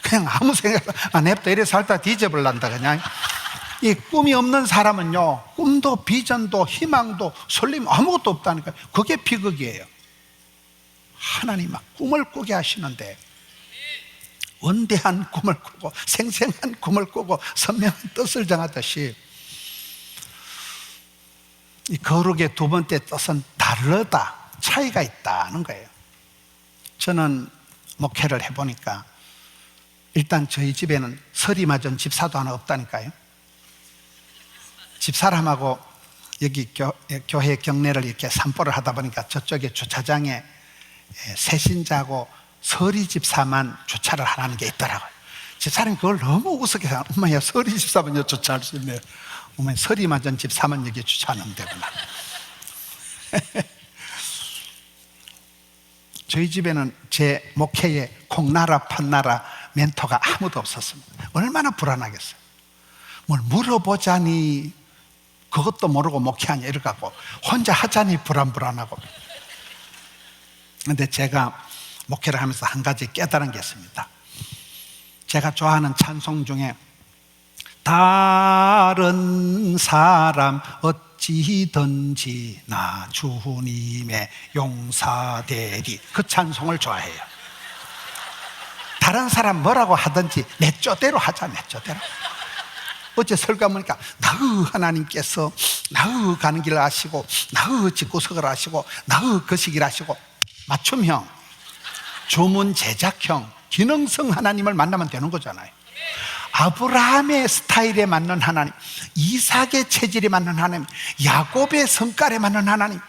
그냥 아무 생각 안 해도 이래 살다 뒤져버린다 그냥. 이 꿈이 없는 사람은요, 꿈도 비전도 희망도 설렘 아무것도 없다니까. 그게 비극이에요. 하나님 막 꿈을 꾸게 하시는데, 원대한 꿈을 꾸고 생생한 꿈을 꾸고 선명한 뜻을 정하듯이, 이 거룩의 두 번째 뜻은 다르다, 차이가 있다는 거예요. 저는 목회를 해보니까 일단 저희 집에는 설이 맞은 집사도 하나 없다니까요. 집사람하고 여기 교회 경례를 이렇게 산보를 하다 보니까 저쪽에 주차장에 새신자하고 서리 집사만 주차를 하라는 게 있더라고요. 집사람이 그걸 너무 우습게 생각해요. 엄마야, 서리 집사만 여기 주차할 수 있네요. 엄마, 서리 맞은 집사만 여기 주차하면 되구나. 저희 집에는 제 목회에 콩나라 판나라 멘토가 아무도 없었습니다. 얼마나 불안하겠어요. 뭘 물어보자니 그것도 모르고 목회하냐 이래갖고 혼자 하자니 불안하고. 근데 제가 목회를 하면서 한 가지 깨달은 게 있습니다. 제가 좋아하는 찬송 중에 다른 사람 어찌든지 나 주님의 용사되리, 그 찬송을 좋아해요. 다른 사람 뭐라고 하든지 내 쪼대로 하자, 내 쪼대로. 어제 설교하니까 나의 하나님께서 나의 가는 길을 아시고 나의 집구석을 아시고 나의 거시기를 아시고, 맞춤형, 조문 제작형, 기능성 하나님을 만나면 되는 거잖아요. 아브라함의 스타일에 맞는 하나님, 이삭의 체질에 맞는 하나님, 야곱의 성깔에 맞는 하나님,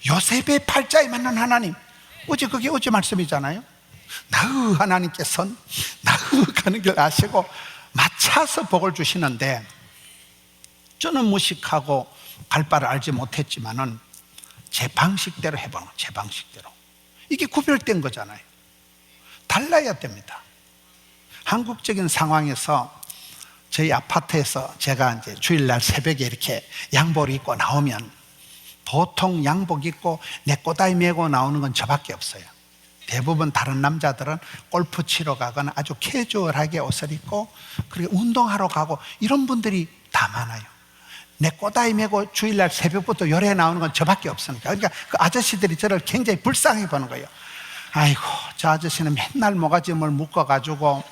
요셉의 팔자에 맞는 하나님. 그게 어제 말씀이잖아요. 나의 하나님께서는 나의 가는 길 아시고 맞춰서 복을 주시는데, 저는 무식하고 갈 바를 알지 못했지만은 제 방식대로 해보는 거예요. 제 방식대로. 이게 구별된 거잖아요. 달라야 됩니다. 한국적인 상황에서 저희 아파트에서 제가 이제 주일날 새벽에 이렇게 양복을 입고 나오면 보통 양복 입고 내 꼬다리 메고 나오는 건 저밖에 없어요. 대부분 다른 남자들은 골프 치러 가거나 아주 캐주얼하게 옷을 입고 그리고 운동하러 가고 이런 분들이 다 많아요. 내 꼬다리 메고 주일날 새벽부터 요래 나오는 건 저밖에 없으니까. 그러니까 그 아저씨들이 저를 굉장히 불쌍히 보는 거예요. 아이고, 저 아저씨는 맨날 모가지을 묶어가지고,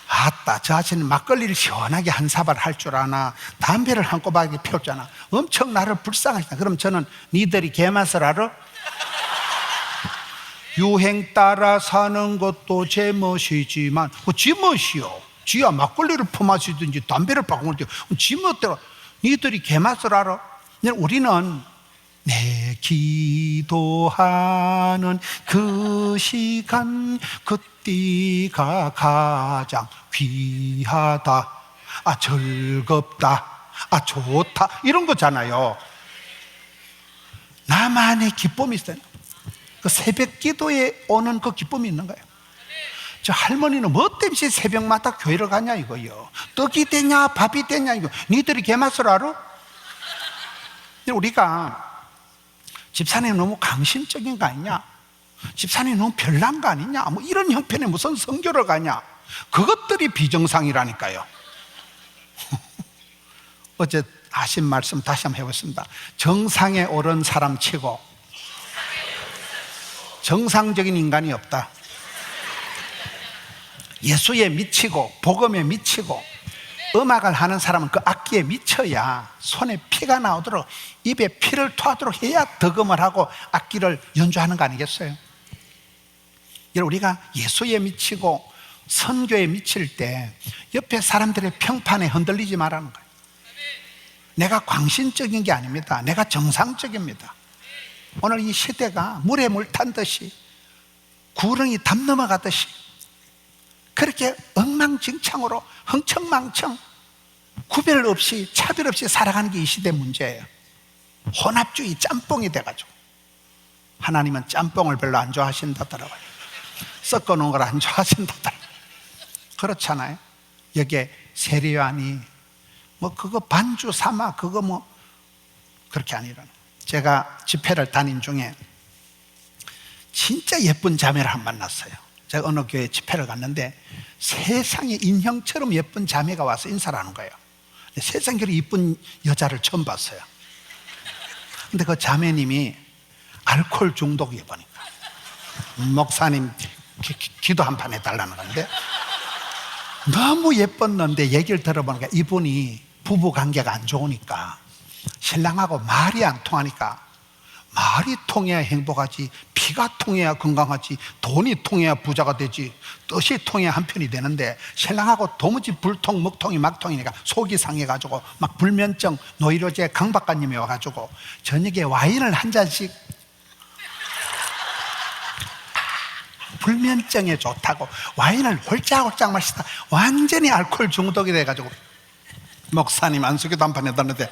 아따, 저 아저씨는 막걸리를 시원하게 한 사발 할 줄 아나, 담배를 한 꼬박이 피웠잖아. 엄청 나를 불쌍하니까. 그럼 저는 니들이 개맛을 알아? 유행 따라 사는 것도 제멋이지만, 지멋이요. 지야 막걸리를 퍼마시든지 담배를 바꾸면 돼. 지멋대로. 니들이 개맛을 알아? 우리는 내 기도하는 그 시간 그때가 가장 귀하다, 즐겁다, 좋다, 이런 거잖아요. 나만의 기쁨이 있어요. 그 새벽 기도에 오는 그 기쁨이 있는 거예요. 저 할머니는 뭐 때문에 새벽마다 교회를 가냐 이거요. 떡이 되냐 밥이 되냐 이거. 니들이 개맛을 알아? 우리가 집사님 너무 강심적인 거 아니냐, 집사님 너무 별난 거 아니냐, 뭐 이런 형편에 무슨 선교를 가냐, 그것들이 비정상이라니까요. 어제 하신 말씀 다시 한번 해보겠습니다. 정상에 오른 사람 치고 정상적인 인간이 없다. 예수에 미치고 복음에 미치고 음악을 하는 사람은 그 악기에 미쳐야 손에 피가 나오도록 입에 피를 토하도록 해야 덕음을 하고 악기를 연주하는 거 아니겠어요? 우리가 예수에 미치고 선교에 미칠 때 옆에 사람들의 평판에 흔들리지 말라는 거예요. 내가 광신적인 게 아닙니다. 내가 정상적입니다. 오늘 이 시대가 물에 물 탄 듯이 구렁이 담 넘어가듯이 그렇게 엉망진창으로 흥청망청 구별 없이 차별 없이 살아가는 게 이 시대 문제예요. 혼합주의 짬뽕이 돼가지고. 하나님은 짬뽕을 별로 안 좋아하신다더라고요. 섞어놓은 걸 안 좋아하신다더라고요. 그렇잖아요. 여기에 세례요한이 뭐 그거 반주 삼아 그거 뭐 그렇게 아니라는. 제가 집회를 다닌 중에 진짜 예쁜 자매를 한 번 만났어요. 제가 어느 교회 집회를 갔는데 세상에 인형처럼 예쁜 자매가 와서 인사를 하는 거예요. 세상에 그렇게 예쁜 여자를 처음 봤어요. 근데 그 자매님이 알코올 중독이에 보니까 목사님 기도 한 판 해달라는 건데 너무 예뻤는데 얘기를 들어보니까 이분이 부부 관계가 안 좋으니까 신랑하고 말이 안 통하니까, 말이 통해야 행복하지, 피가 통해야 건강하지, 돈이 통해야 부자가 되지, 뜻이 통해야 한편이 되는데 신랑하고 도무지 불통 먹통이 막통이니까 속이 상해가지고 막 불면증, 노이로제 강 박사님이 와가지고 저녁에 와인을 한 잔씩, 불면증에 좋다고 와인을 홀짝홀짝 마시다 완전히 알코올 중독이 돼가지고 목사님 안수기도 한 판 해뒀는데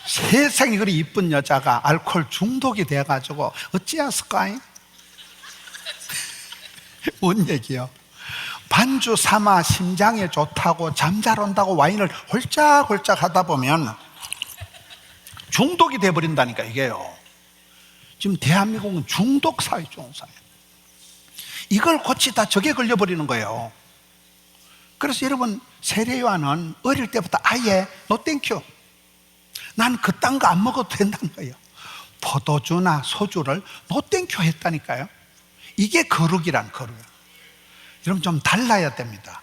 세상에 그리 이쁜 여자가 알코올 중독이 돼가지고 어찌했을까요? 뭔 얘기요? 반주 삼아 심장에 좋다고 잠잘 온다고 와인을 홀짝홀짝 하다 보면 중독이 돼버린다니까 이게요. 지금 대한민국은 중독 사회, 중독 사회. 이걸 고치다 저게 걸려버리는 거예요. 그래서 여러분, 세례요한은 어릴 때부터 아예 노 땡큐, 난 그딴 거 안 먹어도 된다는 거예요. 포도주나 소주를 노 땡큐 했다니까요. 이게 거룩이란 거룩이에요. 여러분 좀 달라야 됩니다.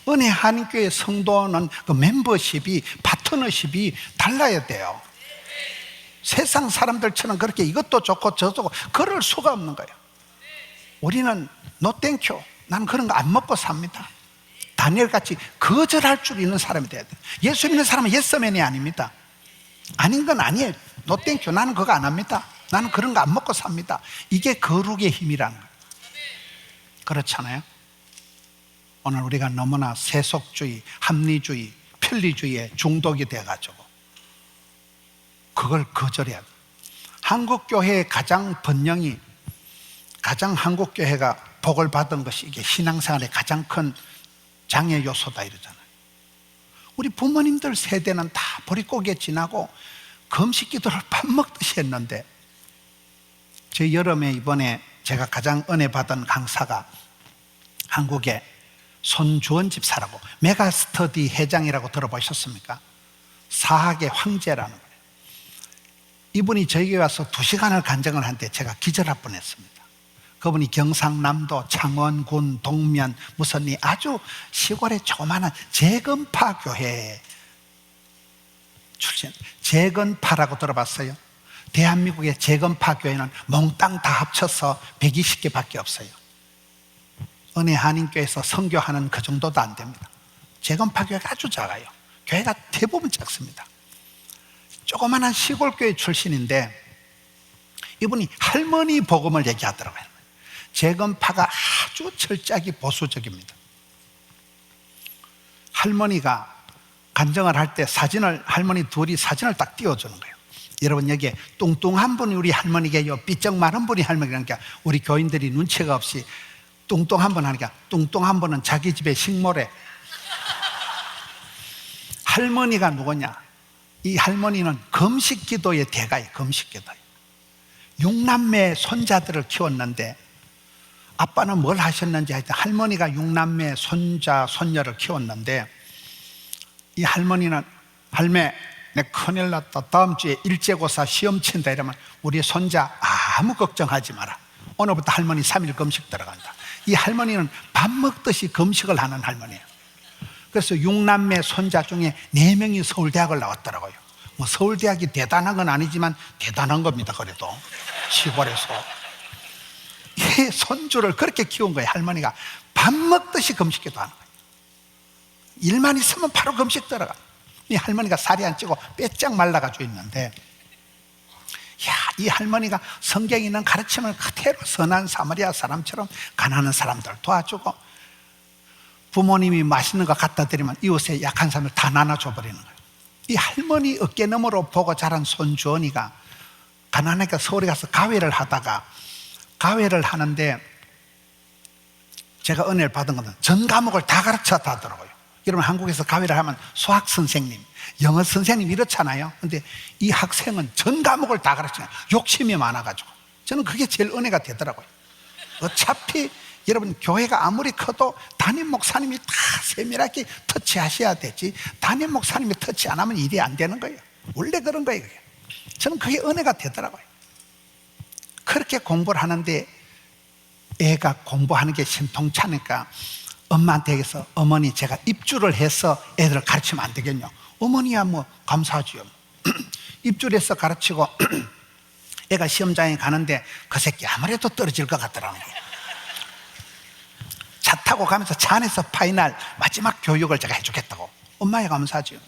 은혜 한인교회 성도는 그 멤버십이, 파트너십이 달라야 돼요. 세상 사람들처럼 그렇게 이것도 좋고 저것도 좋고 그럴 수가 없는 거예요. 우리는 노 땡큐, 난 그런 거 안 먹고 삽니다. 다니엘같이 거절할 줄 있는 사람이 돼야 돼요. 예수 믿는 사람은 예스맨이 아닙니다. 아닌 건 아니에요. 노 땡큐, 나는 그거 안 합니다. 나는 그런 거 안 먹고 삽니다. 이게 거룩의 힘이라는 거예요. 그렇잖아요. 오늘 우리가 너무나 세속주의, 합리주의, 편리주의에 중독이 돼가지고 그걸 거절해야 돼요. 한국교회의 가장 번영이, 가장 한국교회가 복을 받은 것이 이게 신앙생활의 가장 큰 장애 요소다 이러잖아요. 우리 부모님들 세대는 다 보릿고개 지나고 금식 기도를 밥 먹듯이 했는데, 저 여름에 이번에 제가 가장 은혜 받은 강사가 한국의 손주원 집사라고, 메가스터디 회장이라고 들어보셨습니까? 사학의 황제라는 거예요. 이분이 저에게 와서 2시간을 간증을 하는데 제가 기절할 뻔했습니다. 그분이 경상남도 창원군 동면 무슨 이 아주 시골의 조그마한 재건파 교회 출신. 재건파라고 들어봤어요? 대한민국의 재건파 교회는 몽땅 다 합쳐서 120개 밖에 없어요. 은혜 한인교회에서 선교하는 그 정도도 안 됩니다. 재건파 교회가 아주 작아요. 교회가 대부분 작습니다. 조그마한 시골교회 출신인데 이분이 할머니 복음을 얘기하더라고요. 재건파가 아주 철저하게 보수적입니다. 할머니가 간증을 할 때 할머니 둘이 사진을 딱 띄워주는 거예요. 여러분, 여기에 뚱뚱한 분이 우리 할머니게요, 삐쩍 마른 분이 할머니라니까 우리 교인들이 눈치가 없이 뚱뚱한 분 하니까, 뚱뚱한 분은 자기 집에 식모래. 할머니가 누구냐? 이 할머니는 금식기도의 대가예요. 금식기도예요. 6남매 손자들을 키웠는데, 아빠는 뭘 하셨는지 하여튼 할머니가 6남매 손자 손녀를 키웠는데, 이 할머니는 할매 내 큰일 났다, 다음 주에 일제고사 시험 친다 이러면 우리 손자 아무 걱정하지 마라, 오늘부터 할머니 3일 금식 들어간다. 이 할머니는 밥 먹듯이 금식을 하는 할머니예요. 그래서 6남매 손자 중에 4명이 서울대학을 나왔더라고요. 뭐 서울대학이 대단한 건 아니지만 대단한 겁니다. 그래도 시골에서 이 손주를 그렇게 키운 거예요. 할머니가 밥 먹듯이 금식기도 하는 거예요. 일만 있으면 바로 금식 들어가. 이 할머니가 살이 안 찌고 빼짝 말라가지고 있는데, 이 할머니가 성경에 있는 가르침을 그대로 선한 사마리아 사람처럼 가난한 사람들 도와주고, 부모님이 맛있는 거 갖다 드리면 이웃에 약한 사람을 다 나눠줘 버리는 거예요. 이 할머니 어깨너머로 보고 자란 손주원이가 가난하니까 서울에 가서 가회를 하다가, 가회를 하는데 제가 은혜를 받은 것은 전 과목을 다 가르쳤다 하더라고요. 여러분, 한국에서 가회를 하면 수학 선생님, 영어 선생님 이렇잖아요. 근데 이 학생은 전 과목을 다 가르쳐요. 욕심이 많아가지고. 저는 그게 제일 은혜가 되더라고요. 어차피 여러분, 교회가 아무리 커도 담임 목사님이 다 세밀하게 터치하셔야 되지, 담임 목사님이 터치 안 하면 일이 안 되는 거예요. 원래 그런 거예요. 저는 그게 은혜가 되더라고요. 그렇게 공부를 하는데 애가 공부하는 게 신통찮으니까 엄마한테 얘기해서, 어머니 제가 입주를 해서 애들을 가르치면 안 되겠냐? 어머니야 뭐 감사하지요. 입주를 해서 가르치고 애가 시험장에 가는데 그 새끼 아무래도 떨어질 것 같더라고요. 차 타고 가면서 차 안에서 파이널 마지막 교육을 제가 해주겠다고. 엄마야 감사하지요.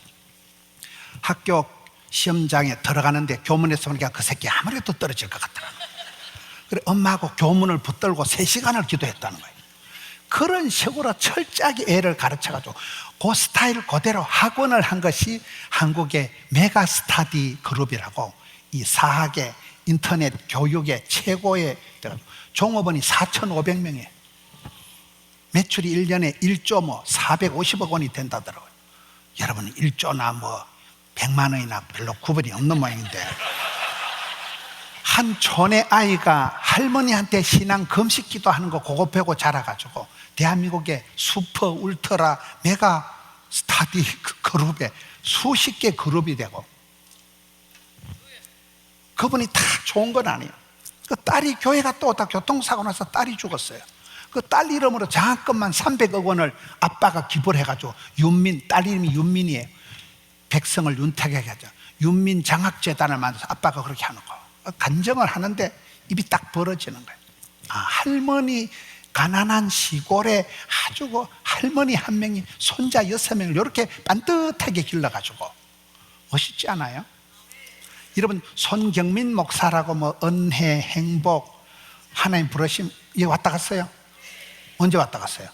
학교 시험장에 들어가는데 교문에서 보니까 그 새끼 아무래도 떨어질 것 같더라고요. 그래 엄마하고 교문을 붙들고 3시간을 기도했다는 거예요. 그런 식으로 철저하게 애를 가르쳐가지고 그 스타일 그대로 학원을 한 것이 한국의 메가스터디 그룹이라고, 이 사학의 인터넷 교육의 최고의 종업원이 4,500명이에요. 매출이 1년에 1조 뭐 450억 원이 된다더라고요. 여러분, 1조나 뭐 100만 원이나 별로 구분이 없는 모양인데, 한 촌의 아이가 할머니한테 신앙 금식 기도하는 거 그거 배고 자라가지고 대한민국의 슈퍼 울트라 메가 스터디 그룹에 수십 개 그룹이 되고, 그분이 다 좋은 건 아니에요. 그 딸이 교회 갔다 오다 교통사고 나서 딸이 죽었어요. 그 딸 이름으로 장학금만 300억 원을 아빠가 기부를 해가지고, 딸 이름이 윤민이에요. 백성을 윤택하게 하죠. 윤민 장학재단을 만들어서 아빠가 그렇게 하는 거. 간증을 하는데 입이 딱 벌어지는 거예요. 할머니, 가난한 시골에 아주 할머니 한 명이 손자 6명을 이렇게 반듯하게 길러가지고, 멋있지 않아요? 여러분, 손경민 목사라고 뭐 은혜, 행복, 하나님 부르심, 여기 왔다 갔어요? 언제 왔다 갔어요?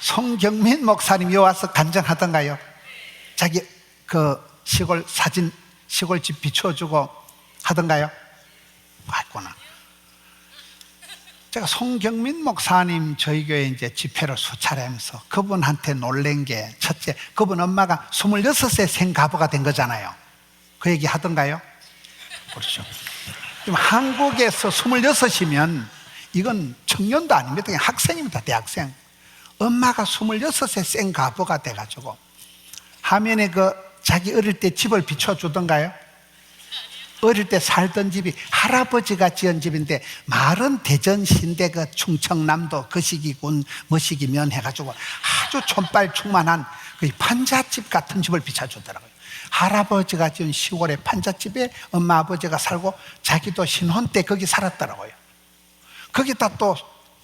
손경민 목사님 여기 와서 간증하던가요? 자기 그 시골집 비춰주고 하던가요? 맞구나. 제가 송경민 목사님 저희 교회 이제 집회를 수차례 하면서 그분한테 놀란 게, 첫째, 그분 엄마가 26세 생가부가 된 거잖아요. 그 얘기 하던가요? 그렇죠. 지금 한국에서 26이면 이건 청년도 아닙니다. 그냥 학생입니다. 대학생. 엄마가 26세 생가부가 돼가지고 화면에 그 자기 어릴 때 집을 비춰주던가요? 어릴 때 살던 집이 할아버지가 지은 집인데, 말은 대전 신대 그 충청남도 거시기군 머시기면 해가지고 아주 촌발 충만한 그 판잣집 같은 집을 비춰주더라고요. 할아버지가 지은 시골의 판잣집에 엄마 아버지가 살고 자기도 신혼 때 거기 살았더라고요. 거기다 또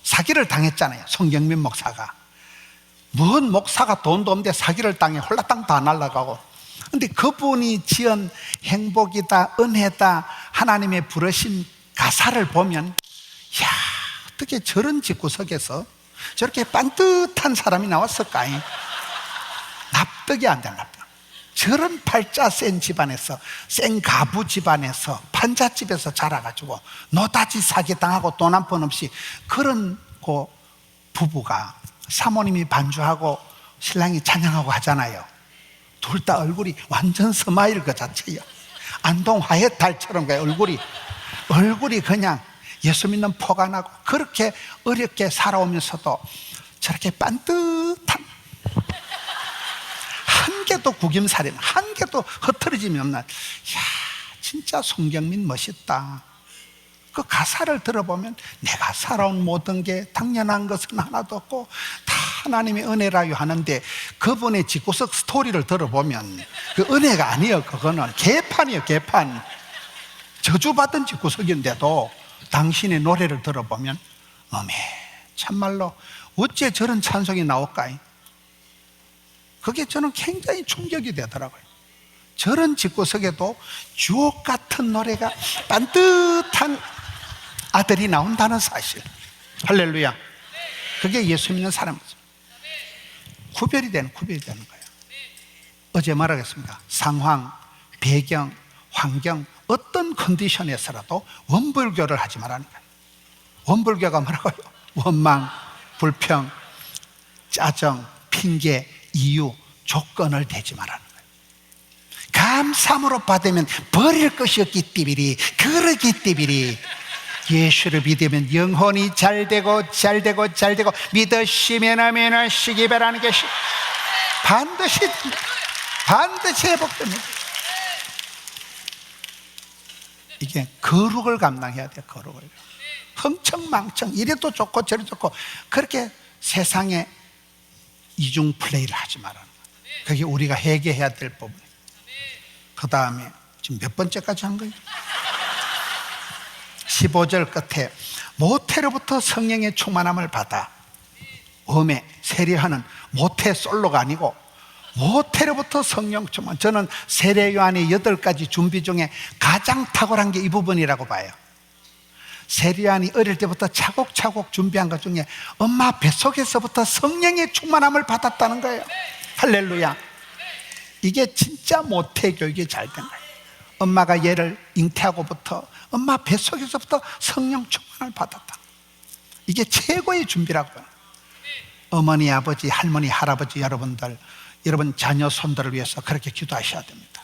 사기를 당했잖아요. 송경민 목사가. 뭔 목사가 돈도 없는데 사기를 당해 홀라당 다 날아가고. 근데 그분이 지은 행복이다, 은혜다, 하나님의 부르심 가사를 보면, 야, 어떻게 저런 집구석에서 저렇게 반듯한 사람이 나왔을까? 납득이 안 되나 봐. 저런 팔자 센 집안에서, 센 가부 집안에서, 판잣집에서 자라가지고 노다지 사기당하고 돈 한 푼 없이 그런 그 부부가, 사모님이 반주하고 신랑이 찬양하고 하잖아요. 둘 다 얼굴이 완전 스마일 그 자체야. 안동 화해탈처럼 얼굴이 그냥 예수 믿는 포가 나고, 그렇게 어렵게 살아오면서도 저렇게 반듯한, 한 개도 구김살이, 한 개도 흐트러짐이 없는, 이야, 진짜 송경민 멋있다. 그 가사를 들어보면 내가 살아온 모든 게 당연한 것은 하나도 없고 다 하나님의 은혜라요 하는데, 그분의 집구석 스토리를 들어보면 그 은혜가 아니에요. 그거는 개판이에요. 개판. 저주받은 집구석인데도 당신의 노래를 들어보면, 어메, 참말로 어째 저런 찬송이 나올까? 그게 저는 굉장히 충격이 되더라고요. 저런 집구석에도 주옥 같은 노래가, 반듯한 아들이 나온다는 사실. 할렐루야. 그게 예수 믿는 사람이죠. 구별이 되는 거예요. 어제 말하겠습니다. 상황, 배경, 환경, 어떤 컨디션에서라도 원불교를 하지 말라는 거예요. 원불교가 뭐라고요? 원망, 불평, 짜증, 핑계, 이유, 조건을 대지 말라는 거예요. 감사함으로 받으면 버릴 것이 없기 때문에, 그러기 때문에 예수를 믿으면 영혼이 잘되고 믿으시면 아멘 하시기 바라는 것이 반드시 회복됩니다. 이게 거룩을 감당해야 돼요. 거룩을. 흥청망청 이래도 좋고 저래도 좋고 그렇게 세상에 이중 플레이를 하지 말라는 거예요. 그게 우리가 회개해야 될 부분이에요. 그 다음에 지금 몇 번째까지 한 거예요? 15절 끝에 모태로부터 성령의 충만함을 받아, 음에 세례하는 모태 솔로가 아니고 모태로부터 성령 충만. 저는 세례 요한의 8가지 준비 중에 가장 탁월한 게 이 부분이라고 봐요. 세례 요한이 어릴 때부터 차곡차곡 준비한 것 중에 엄마 뱃속에서부터 성령의 충만함을 받았다는 거예요. 할렐루야. 이게 진짜 모태 교육이 잘 된 거예요. 엄마가 얘를 잉태하고부터 엄마 뱃속에서부터 성령 충만을 받았다. 이게 최고의 준비라고요. 어머니, 아버지, 할머니, 할아버지 여러분들, 여러분 자녀 손들을 위해서 그렇게 기도하셔야 됩니다.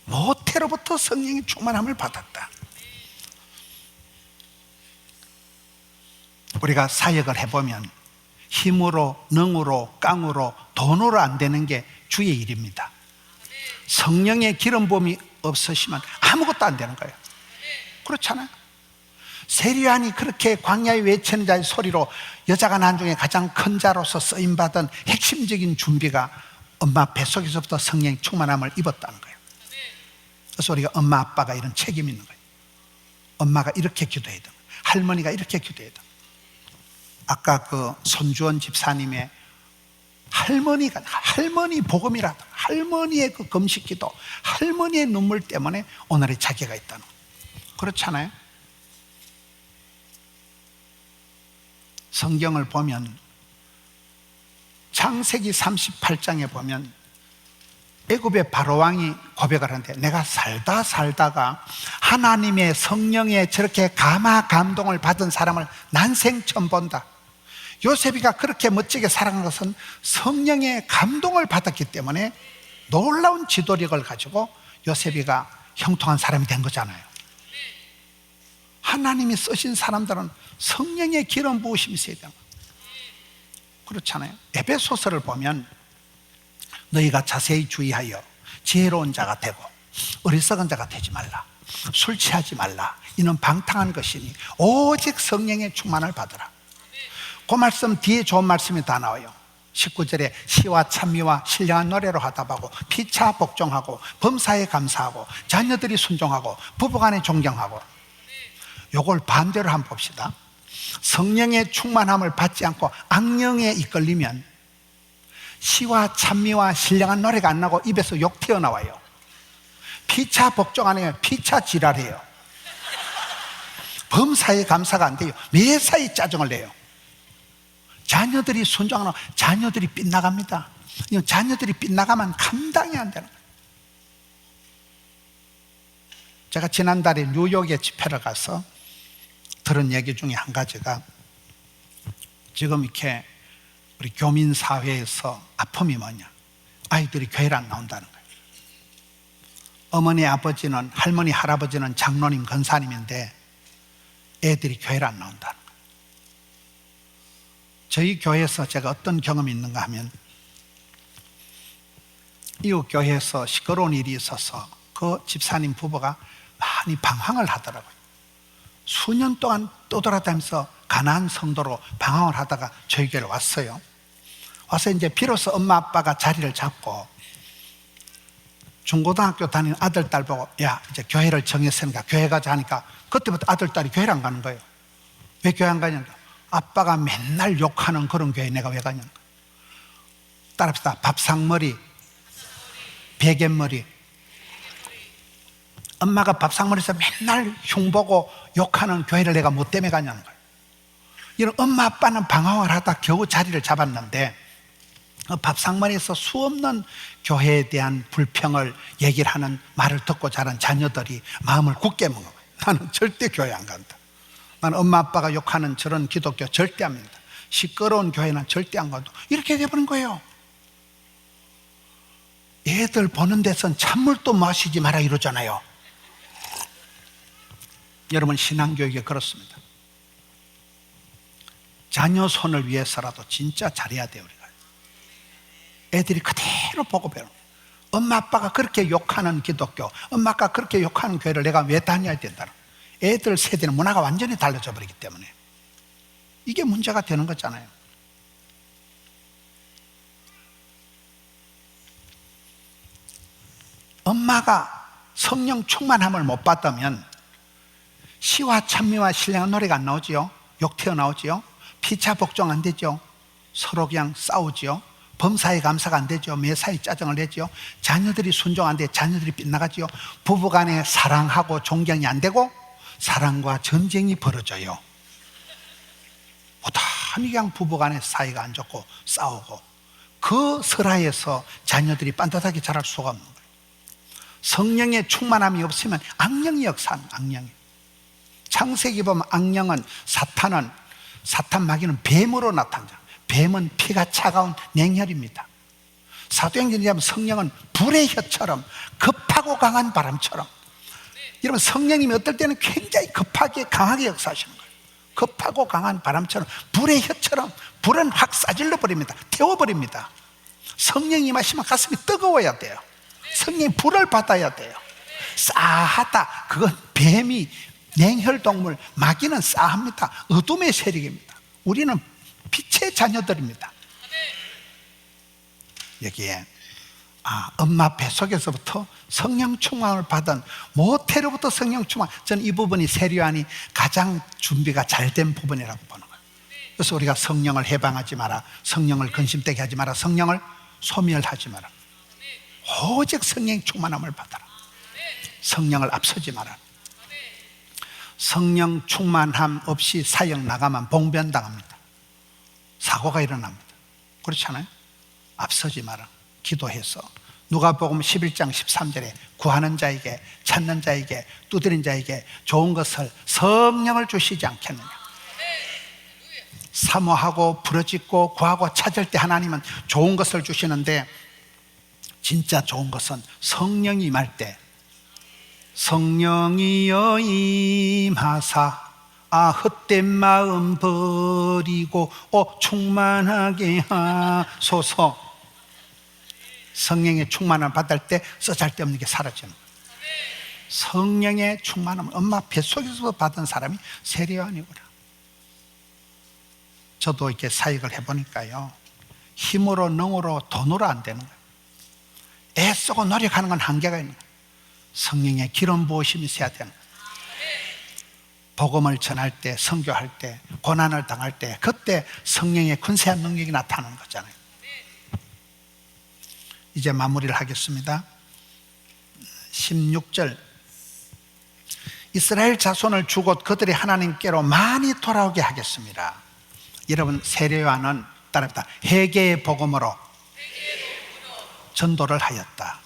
모태로부터 성령의 충만함을 받았다. 우리가 사역을 해보면 힘으로, 능으로, 깡으로, 돈으로 안 되는 게 주의 일입니다. 성령의 기름 부음이 없으시면 아무것도 안 되는 거예요. 그렇잖아요. 세례 요한이 그렇게 광야에 외치는 자의 소리로 여자가 난 중에 가장 큰 자로서 쓰임받은 핵심적인 준비가 엄마 뱃속에서부터 성령의 충만함을 입었다는 거예요. 그래서 우리가 엄마 아빠가 이런 책임이 있는 거예요. 엄마가 이렇게 기도해야 되고 할머니가 이렇게 기도해야 되고. 아까 그 손주원 집사님의 할머니 복음이라도, 할머니의 그 금식기도, 할머니의 눈물 때문에 오늘의 자기가 있다는 거예요. 그렇잖아요. 성경을 보면 창세기 38장에 보면 애굽의 바로 왕이 고백을 하는데, 내가 살다가 하나님의 성령에 저렇게 감동을 받은 사람을 난생 처음 본다. 요셉이가 그렇게 멋지게 살아간 것은 성령의 감동을 받았기 때문에 놀라운 지도력을 가지고 요셉이가 형통한 사람이 된 거잖아요. 하나님이 쓰신 사람들은 성령의 기름 부으심이 있어야 돼요. 그렇잖아요. 에베소서를 보면 너희가 자세히 주의하여 지혜로운 자가 되고 어리석은 자가 되지 말라. 술 취하지 말라. 이는 방탕한 것이니 오직 성령의 충만을 받으라. 그 말씀 뒤에 좋은 말씀이 다 나와요. 19절에 시와 찬미와 신령한 노래로 화답하고 피차 복종하고 범사에 감사하고 자녀들이 순종하고 부부간에 존경하고. 요걸 반대로 한번 봅시다. 성령의 충만함을 받지 않고 악령에 이끌리면 시와 찬미와 신령한 노래가 안 나고 입에서 욕 튀어나와요. 피차 복종 안 해요. 피차 지랄해요. 범사에 감사가 안 돼요. 매사에 짜증을 내요. 자녀들이 순종하는, 자녀들이 빗나갑니다. 자녀들이 빗나가면 감당이 안 되는 거예요. 제가 지난달에 뉴욕에 집회를 가서 들은 얘기 중에 한 가지가, 지금 이렇게 우리 교민 사회에서 아픔이 뭐냐? 아이들이 교회를 안 나온다는 거예요. 어머니 아버지는, 할머니 할아버지는 장로님 권사님인데 애들이 교회를 안 나온다는 거예요. 저희 교회에서 제가 어떤 경험이 있는가 하면, 이웃 교회에서 시끄러운 일이 있어서 그 집사님 부부가 많이 방황을 하더라고요. 수년 동안 떠돌아다니면서 가나안 성도로 방황을 하다가 저희 교회를 왔어요. 와서 이제 비로소 엄마 아빠가 자리를 잡고 중고등학교 다니는 아들 딸 보고, 야 이제 교회를 정했으니까 교회 가자 하니까 그때부터 아들 딸이 교회를 안 가는 거예요. 왜 교회 안 가냐니까, 아빠가 맨날 욕하는 그런 교회 내가 왜 가냐니까. 따라합시다. 밥상머리, 베갯머리. 엄마가 밥상머리에서 맨날 흉보고 욕하는 교회를 내가 뭐 때문에 가냐는 거예요. 이런 엄마 아빠는 방황을 하다 겨우 자리를 잡았는데, 밥상머리에서 수없는 교회에 대한 불평을 얘기를 하는 말을 듣고 자란 자녀들이 마음을 굳게 먹어요. 나는 절대 교회 안 간다. 나는 엄마 아빠가 욕하는 저런 기독교 절대 안 믿는다. 시끄러운 교회는 절대 안 가도. 이렇게 돼버린 거예요. 애들 보는 데선 찬물도 마시지 마라 이러잖아요. 여러분, 신앙교육이 그렇습니다. 자녀 손을 위해서라도 진짜 잘해야 돼요. 우리가 애들이 그대로 보고 배우는 거예요. 엄마 아빠가 그렇게 욕하는 기독교, 엄마 아빠가 그렇게 욕하는 교회를 내가 왜 다녀야 된다는 거예요. 애들 세대는 문화가 완전히 달라져 버리기 때문에 이게 문제가 되는 거잖아요. 엄마가 성령 충만함을 못 받으면 시와 찬미와 신령한 노래가 안 나오지요. 욕 튀어나오지요. 피차 복종 안 되죠. 서로 그냥 싸우지요. 범사에 감사가 안 되죠. 매사에 짜증을 내죠. 자녀들이 순종 안 돼. 자녀들이 빗나가지요. 부부간에 사랑하고 존경이 안 되고 사랑과 전쟁이 벌어져요. 무단히 그냥 부부간에 사이가 안 좋고 싸우고, 그 설화에서 자녀들이 빤듯하게 자랄 수가 없는 거예요. 성령의 충만함이 없으면 악령이 역사하는, 악령이. 창세기 보면 악령은, 사탄 마귀는 뱀으로 나타나죠. 뱀은 피가 차가운 냉혈입니다. 사도행전에 보면 성령은 불의 혀처럼, 급하고 강한 바람처럼. 여러분, 성령님이 어떨 때는 굉장히 급하게 강하게 역사하시는 거예요. 급하고 강한 바람처럼, 불의 혀처럼. 불은 확 싸질러 버립니다. 태워버립니다. 성령이 마시면 가슴이 뜨거워야 돼요. 성령이 불을 받아야 돼요. 싸하다, 그건 뱀이, 냉혈동물, 마귀는 싸합니다. 어둠의 세력입니다. 우리는 빛의 자녀들입니다. 여기에 엄마 뱃속에서부터 성령 충만을 받은, 모태로부터 성령 충만, 저는 이 부분이 세례요한이 가장 준비가 잘 된 부분이라고 보는 거예요. 그래서 우리가 성령을 해방하지 마라, 성령을 근심되게 하지 마라, 성령을 소멸하지 마라. 오직 성령 충만함을 받아라. 성령을 앞서지 마라. 성령 충만함 없이 사역 나가면 봉변당합니다. 사고가 일어납니다. 그렇잖아요. 앞서지 마라. 기도해서 누가복음 11장 13절에 구하는 자에게, 찾는 자에게, 두드린 자에게 좋은 것을, 성령을 주시지 않겠느냐. 사모하고 부르짖고 구하고 찾을 때 하나님은 좋은 것을 주시는데, 진짜 좋은 것은 성령이 임할 때, 성령이여 임하사 헛된 마음 버리고 충만하게 하소서. 성령의 충만함을 받을 때 쓰잘데없는 게 사라지는 거예요. 성령의 충만함을 엄마 뱃속에서 받은 사람이 세례요한이구나. 저도 이렇게 사역을 해보니까요, 힘으로 능으로 돈으로 안 되는 거예요. 애쓰고 노력하는 건 한계가 있는 거예요. 성령의 기름 부으심이 있어야 되는 거예요. 복음을 전할 때, 선교할 때, 고난을 당할 때, 그때 성령의 근세한 능력이 나타나는 거잖아요. 이제 마무리를 하겠습니다. 16절, 이스라엘 자손을 주곧 그들이 하나님께로 많이 돌아오게 하겠습니다. 여러분, 세례요한은 따라합니다. 회개의 복음으로 전도를 하였다.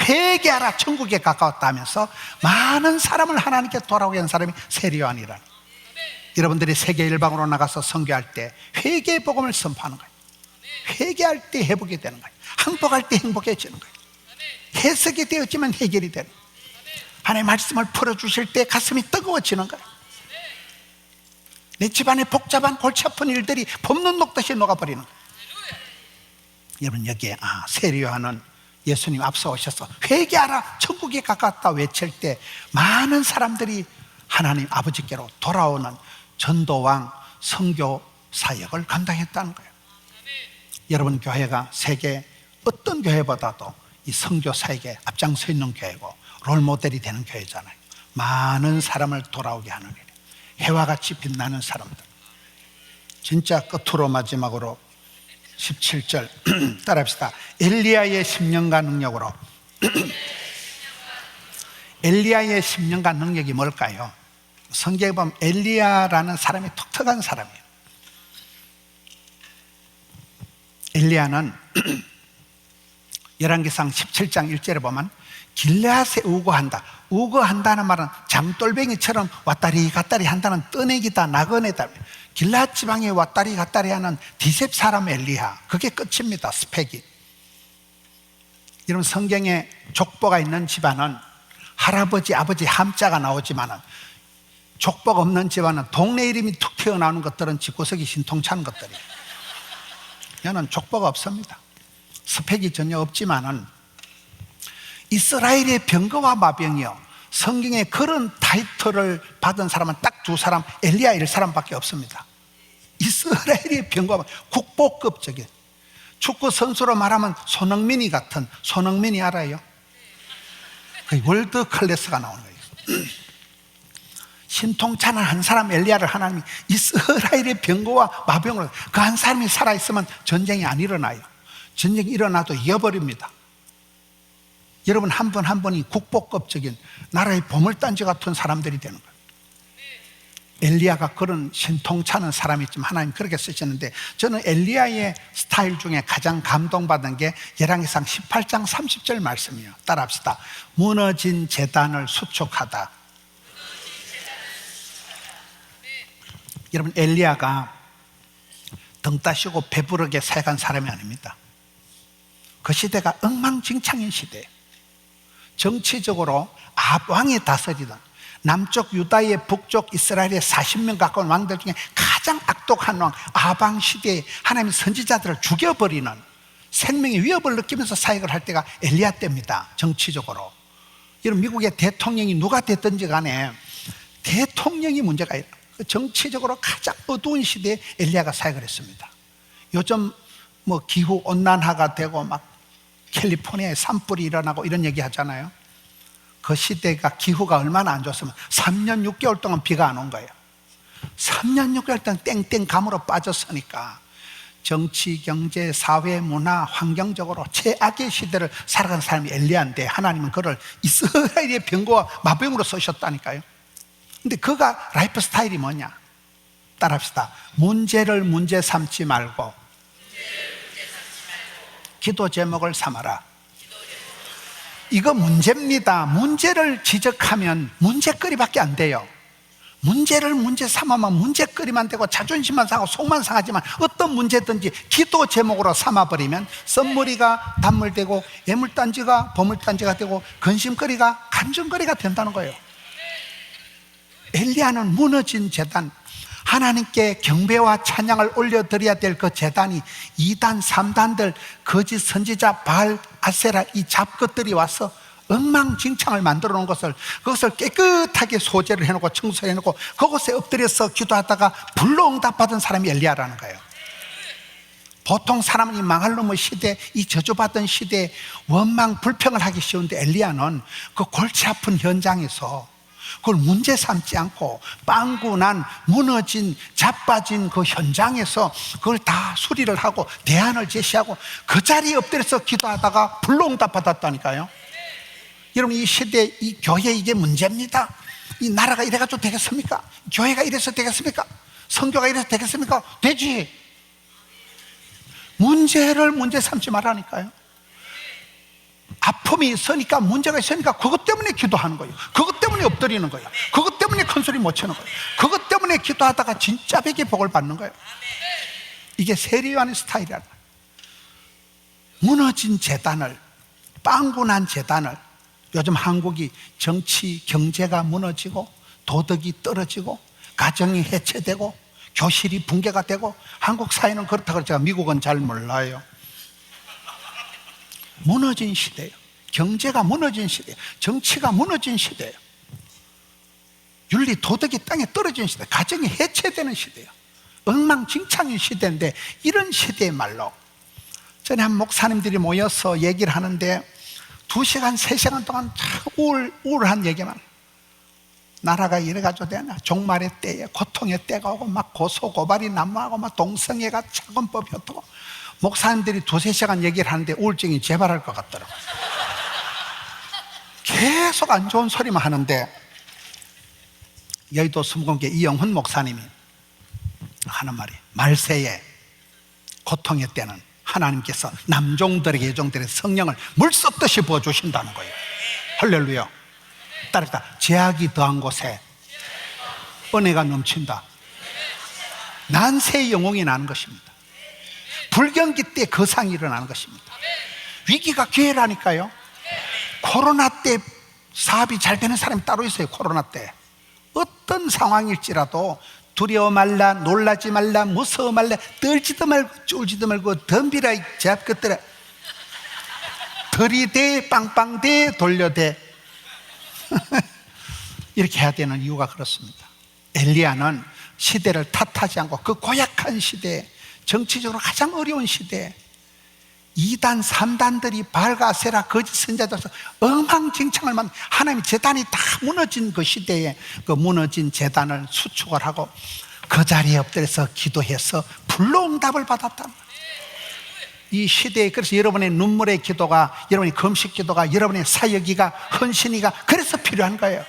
회개하라, 천국에 가까웠다 하면서 많은 사람을 하나님께 돌아오게 한 사람이 세례요한이라는. 여러분들이 세계 일방으로 나가서 선교할 때 회개의 복음을 선포하는 거예요. 회개할 때 회복이 되는 거예요. 항복할 때 행복해지는 거예요. 해석이 되었지만 해결이 되는 거예요. 하나님의 말씀을 풀어주실 때 가슴이 뜨거워지는 거예요. 내 집안에 복잡한 골치 아픈 일들이 봄눈 녹듯이 녹아버리는 거예요. 여러분, 여기에 세례요한은 예수님 앞서 오셔서 회개하라, 천국에 가깝다 외칠 때 많은 사람들이 하나님 아버지께로 돌아오는 전도왕 선교 사역을 감당했다는 거예요. 여러분, 교회가 세계 어떤 교회보다도 이 선교 사역에 앞장서 있는 교회고 롤모델이 되는 교회잖아요. 많은 사람을 돌아오게 하는 일, 해와 같이 빛나는 사람들. 진짜 끝으로 마지막으로 17절 따라합시다. 엘리야의 10년간 능력으로. 엘리야의 10년간 능력이 뭘까요? 성경에 보면 엘리야라는 사람이 독특한 사람이에요. 엘리야는 열왕기상 17장 1절에 보면 길르앗에 우거한다. 우거한다는 말은 장돌뱅이처럼 왔다리 갔다리 한다는 떠내기다, 나그네다. 길르앗 지방에 왔다리 갔다리 하는 디셉 사람 엘리야, 그게 끝입니다. 스펙이. 여러분, 성경에 족보가 있는 집안은 할아버지, 아버지 함자가 나오지만은 족보가 없는 집안은 동네 이름이 툭 튀어나오는 것들은 집구석이 신통찮은 것들이에요. 얘는 족보가 없습니다. 스펙이 전혀 없지만은 이스라엘의 병거와 마병이요, 성경에 그런 타이틀을 받은 사람은 딱 두 사람, 엘리야 1사람밖에 없습니다. 이스라엘의 병거와 국보급적인, 축구 선수로 말하면 손흥민이 같은, 손흥민이 알아요? 그 월드 클래스가 나오는 거예요. 신통찮은 한 사람 엘리야를 하나님이 이스라엘의 병거와 마병으로, 그 한 사람이 살아있으면 전쟁이 안 일어나요. 전쟁이 일어나도 이어버립니다. 여러분, 한 분 한 분이 국보급적인 나라의 보물단지 같은 사람들이 되는 거예요. 엘리야가 그런 신통찮은 사람이지만 하나님 그렇게 쓰셨는데, 저는 엘리야의 스타일 중에 가장 감동받은 게 열왕기상 18장 30절 말씀이에요. 따라합시다. 무너진 제단을 수축하다. 여러분, 엘리야가 등 따시고 배부르게 사역한 사람이 아닙니다. 그 시대가 엉망진창인 시대예요. 정치적으로 왕이 다스리던 남쪽 유다의 북쪽 이스라엘의 40명 가까운 왕들 중에 가장 악독한 왕 아방 시대에 하나님의 선지자들을 죽여버리는, 생명의 위협을 느끼면서 사역을 할 때가 엘리야 때입니다. 정치적으로. 여러분, 미국의 대통령이 누가 됐든지 간에 대통령이 문제가 있어요. 정치적으로 가장 어두운 시대에 엘리야가 사역을 했습니다. 요즘 뭐 기후 온난화가 되고 막 캘리포니아에 산불이 일어나고 이런 얘기 하잖아요. 그 시대가 기후가 얼마나 안 좋았으면 3년 6개월 동안 비가 안 온 거예요. 3년 6개월 동안 땡땡 감으로 빠졌으니까 정치, 경제, 사회, 문화, 환경적으로 최악의 시대를 살아간 사람이 엘리야인데 하나님은 그를 이스라엘의 병거와 마병으로 쓰셨다니까요. 근데 그가 라이프 스타일이 뭐냐? 따라합시다. 문제를 문제 삼지 말고 기도 제목을 삼아라. 이거 문제입니다. 문제를 지적하면 문제거리밖에 안 돼요. 문제를 문제 삼아만 문제거리만 되고 자존심만 상하고 속만 상하지만 어떤 문제든지 기도 제목으로 삼아버리면 썸머리가 단물되고 예물단지가 보물단지가 되고 근심거리가 간증거리가 된다는 거예요. 엘리야는 무너진 제단, 하나님께 경배와 찬양을 올려드려야 될 그 제단이 2단, 3단들 거짓 선지자 바알, 아세라 이 잡것들이 와서 엉망진창을 만들어 놓은 그것을 깨끗하게 소재를 해놓고 청소해놓고 그곳에 엎드려서 기도하다가 불로 응답받은 사람이 엘리야라는 거예요. 보통 사람은 이 망할 놈의 시대, 이 저주받은 시대에 원망 불평을 하기 쉬운데 엘리야는 그 골치 아픈 현장에서 그걸 문제 삼지 않고 빵구 난 무너진 자빠진 그 현장에서 그걸 다 수리를 하고 대안을 제시하고 그 자리에 엎드려서 기도하다가 불로 응답받았다니까요. 여러분, 이 시대, 이 교회 이게 문제입니다. 이 나라가 이래가지고 되겠습니까? 교회가 이래서 되겠습니까? 선교가 이래서 되겠습니까? 되지. 문제를 문제 삼지 말라니까요. 아픔이 있으니까, 문제가 있으니까 그것 때문에 기도하는 거예요. 그것 때문에 엎드리는 거예요. 그것 때문에 큰 소리 못 치는 거예요. 그것 때문에 기도하다가 진짜 백의 복을 받는 거예요. 이게 세례요한의 스타일이야. 무너진 재단을, 빵군한 재단을, 요즘 한국이 정치, 경제가 무너지고 도덕이 떨어지고 가정이 해체되고 교실이 붕괴가 되고 한국 사회는 그렇다고 제가 미국은 잘 몰라요. 무너진 시대예요. 경제가 무너진 시대예요. 정치가 무너진 시대예요. 윤리 도덕이 땅에 떨어진 시대, 가정이 해체되는 시대예요. 엉망진창인 시대인데 이런 시대의 말로 전에 한 목사님들이 모여서 얘기를 하는데 2시간, 3시간 동안 참 우울한 얘기만. 나라가 이래가지고 되나? 종말의 때에 고통의 때가 오고 막 고소고발이 난무하고 막 동성애가 차근법 혀트고 목사님들이 2-3시간 얘기를 하는데 우울증이 재발할 것 같더라고요. 계속 안 좋은 소리만 하는데 여의도 순공계 이영훈 목사님이 하는 말이 말세에 고통의 때는 하나님께서 남종들에게 여종들의 성령을 물 쏟듯이 부어주신다는 거예요. 할렐루야. 따르다 제약이 더한 곳에 은혜가 넘친다. 난세의 영웅이 나는 것입니다. 불경기 때 거상이 일어나는 것입니다. 위기가 기회라니까요. 코로나 때 사업이 잘 되는 사람이 따로 있어요. 코로나 때 어떤 상황일지라도 두려워 말라, 놀라지 말라, 무서워 말라, 떨지도 말고 쫄지도 말고 덤비라 이 제압것들아. 들이대 빵빵대 돌려대. 이렇게 해야 되는 이유가 그렇습니다. 엘리야는 시대를 탓하지 않고 그 고약한 시대에, 정치적으로 가장 어려운 시대에 2단, 3단들이 바알과 아세라 거짓 선지자들에서 엉망진창을 만 하나님의 제단이 다 무너진 그 시대에 그 무너진 제단을 수축을 하고 그 자리에 엎드려서 기도해서 불로 응답을 받았다. 이 시대에 그래서 여러분의 눈물의 기도가, 여러분의 금식 기도가, 여러분의 사역이가, 헌신이가 그래서 필요한 거예요.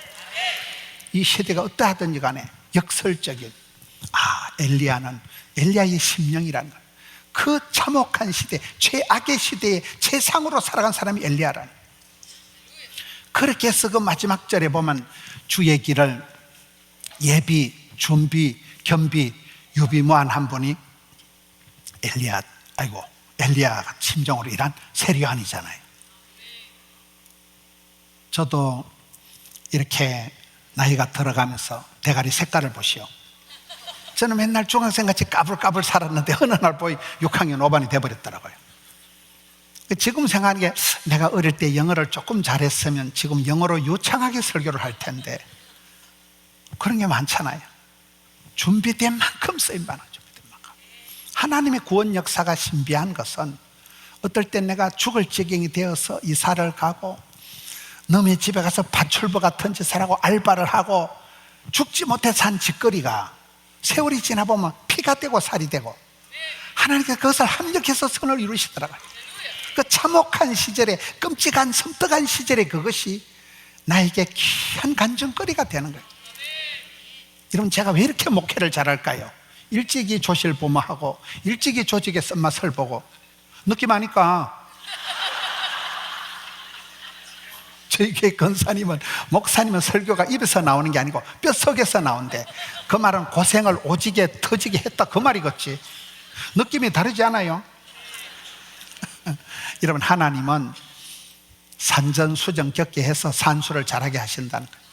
이 시대가 어떠하든지 간에 역설적인 엘리야는 엘리야의 심령이라는 거예요. 그 참혹한 시대, 최악의 시대에 최상으로 살아간 사람이 엘리야라는. 그렇게 해서 그 마지막 절에 보면 주의 길을 예비, 준비, 겸비, 유비무한 한 분이 엘리야가 심정으로 일한 세례요한이잖아요. 저도 이렇게 나이가 들어가면서 대가리 색깔을 보시오. 저는 맨날 중학생같이 까불까불 살았는데 어느 날 보이 6학년 5반이 돼버렸더라고요. 지금 생각하는 게 내가 어릴 때 영어를 조금 잘했으면 지금 영어로 유창하게 설교를 할 텐데 그런 게 많잖아요. 준비된 만큼 쓰임받아. 준비된 만큼. 하나님의 구원 역사가 신비한 것은 어떨 땐 내가 죽을 지경이 되어서 이사를 가고 너의 집에 가서 파출부 같은 짓을 하고 알바를 하고 죽지 못해 산 짓거리가 세월이 지나보면 피가 되고 살이 되고 하나님께서 그것을 합력해서 선을 이루시더라고요. 그 참혹한 시절에, 끔찍한 섬뜩한 시절에 그것이 나에게 귀한 간증거리가 되는 거예요. 여러분, 제가 왜 이렇게 목회를 잘할까요? 일찍이 조실 부모하고 일찍이 조직의 쓴맛을 보고 느낌 아니까 저희 교회 권사님은, 목사님은 설교가 입에서 나오는 게 아니고 뼛속에서 나온대. 그 말은 고생을 오지게 터지게 했다 그 말이겠지. 느낌이 다르지 않아요? 여러분, 하나님은 산전수전 겪게 해서 산수를 잘하게 하신다는 거예요.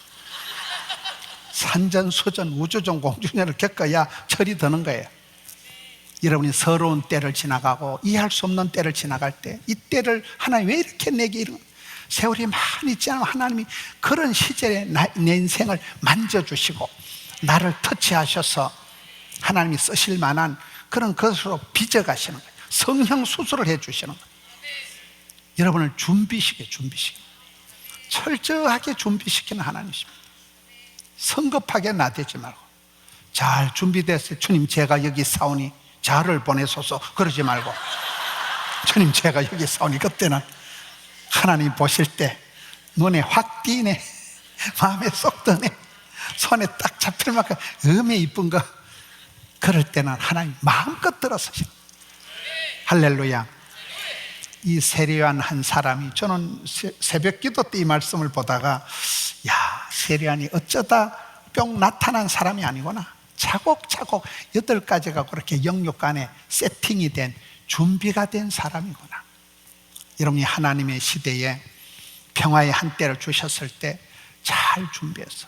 산전수전, 우주전, 공중전을 겪어야 철이 드는 거예요. 여러분이 서러운 때를 지나가고 이해할 수 없는 때를 지나갈 때, 이 때를 하나님 왜 이렇게 내게 이런 세월이 많이 지나면 하나님이 그런 시절에 내 인생을 만져주시고 나를 터치하셔서 하나님이 쓰실 만한 그런 것으로 빚어가시는 거예요. 성형수술을 해주시는 거예요. 여러분을 준비시켜요. 철저하게 준비시키는 하나님이십니다. 성급하게 나대지 말고 잘 준비됐어요. 주님, 제가 여기 사오니 자를 보내소서 그러지 말고, 주님, 제가 여기 사오니, 그때는 하나님 보실 때 눈에 확 띄네, 마음에 쏙 드네, 손에 딱 잡힐 만큼 음에 이쁜 거, 그럴 때는 하나님 마음껏 들어서시는. 할렐루야. 이 세례요한 한 사람이, 저는 새벽 기도 때 이 말씀을 보다가, 야, 세례요한이 어쩌다 뿅 나타난 사람이 아니구나. 차곡차곡 8가지가 그렇게 영육간에 세팅이 된, 준비가 된 사람이구나. 여러분이 하나님의 시대에 평화의 한때를 주셨을 때 잘 준비해서,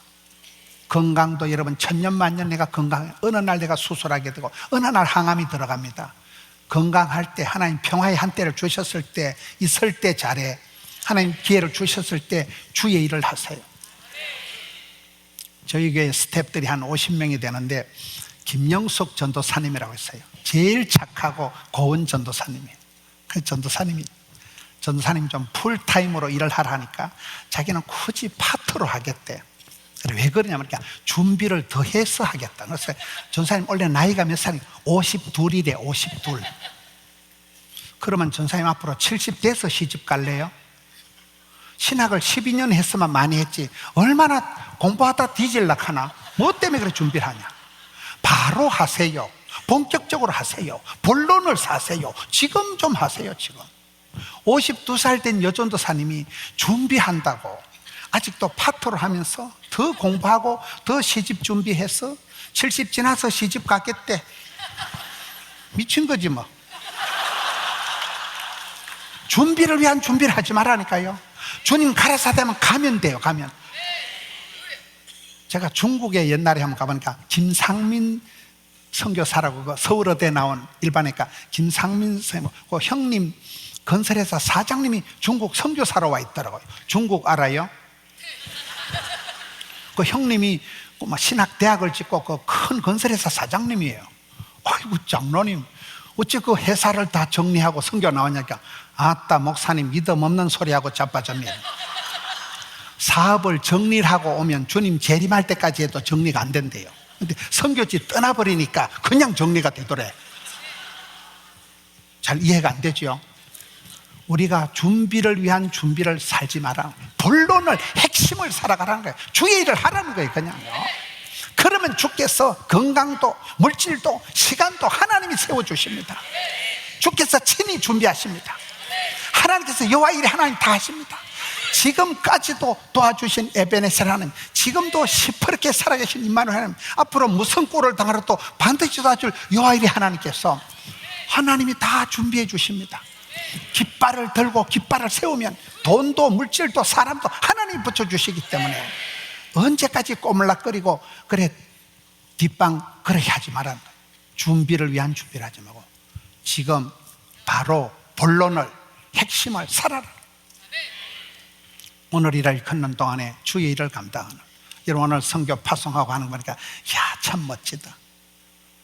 건강도 여러분 천년만년 내가 건강해, 어느 날 내가 수술하게 되고 어느 날 항암이 들어갑니다. 건강할 때, 하나님 평화의 한때를 주셨을 때 있을 때 잘해. 하나님 기회를 주셨을 때 주의 일을 하세요. 저희 교회 스태프들이 한 50명이 되는데 김영숙 전도사님이라고 있어요. 제일 착하고 고운 전도사님이에요. 그 전도사님이 좀 풀타임으로 일을 하라 하니까 자기는 굳이 파트로 하겠대. 왜 그러냐면 준비를 더 해서 하겠다. 그래서 전사님 원래 나이가 몇 살이에요? 52이래. 52. 그러면 전사님 앞으로 70 돼서 시집 갈래요? 신학을 12년 했으면 많이 했지, 얼마나 공부하다 뒤질락 하나? 뭐 때문에 그렇게 준비를 하냐? 바로 하세요. 본격적으로 하세요. 본론을 사세요. 지금 좀 하세요. 지금 52살 된 여전도사님이 준비한다고 아직도 파트로 하면서 더 공부하고 더 시집 준비해서 70 지나서 시집 가겠대. 미친 거지 뭐. 준비를 위한 준비를 하지 말라니까요. 주님 가라사대면 가면 돼요. 가면. 제가 중국에 옛날에 한번 가보니까 김상민 선교사라고, 그 서울어대 나온 일반외과 김상민 선생님, 그 형님 건설회사 사장님이 중국 선교사로 와 있더라고요. 중국 알아요? 그 형님이 신학대학을 짓고 그 큰 건설회사 사장님이에요. 아이고, 장로님 어찌 그 회사를 다 정리하고 선교 나왔냐니까, 아따 목사님 믿음 없는 소리하고 자빠졌네. 사업을 정리를 하고 오면 주님 재림할 때까지 해도 정리가 안 된대요. 근데 선교지 떠나버리니까 그냥 정리가 되더래. 잘 이해가 안 되죠? 우리가 준비를 위한 준비를 살지 마라. 본론을, 핵심을 살아가라는 거예요. 주의 일을 하라는 거예요. 그냥요. 그러면 주께서 건강도 물질도 시간도 하나님이 세워주십니다. 주께서 친히 준비하십니다. 하나님께서 여호와 일에 하나님 다 하십니다. 지금까지도 도와주신 에베네셀 하나님, 지금도 시퍼렇게 살아계신 임마누엘 하나님, 앞으로 무슨 꼴을 당하라도 반드시 도와줄 여호와 일에 하나님께서 하나님이 다 준비해 주십니다. 깃발을 들고 깃발을 세우면 돈도 물질도 사람도 하나님이 붙여주시기 때문에 언제까지 꼬물락거리고 그래 뒷방 그렇게 하지 말아요. 준비를 위한 준비를 하지 말고 지금 바로 본론을, 핵심을 살아라. 오늘 일을 걷는 동안에 주의 일을 감당하는, 여러분 오늘 선교 파송하고 하는 거니까 야, 참 멋지다.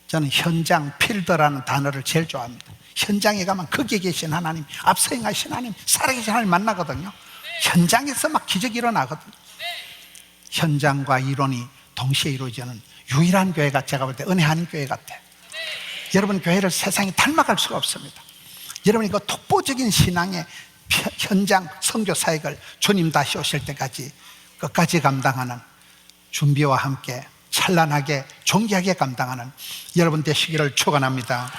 저는 현장, 필드라는 단어를 제일 좋아합니다. 현장에 가면 거기에 계신 하나님, 앞서 행하신 하나님, 살아계신 하나님 만나거든요. 현장에서 막 기적이 일어나거든요. 현장과 이론이 동시에 이루어지는 유일한 교회가 제가 볼 때 은혜 한인교회 같아. 여러분 교회를 세상에 닮아갈 수가 없습니다. 여러분이 그 독보적인 신앙의 현장 선교 사역을 주님 다시 오실 때까지 끝까지 감당하는, 준비와 함께 찬란하게 존귀하게 감당하는 여러분 되시기를 축원합니다.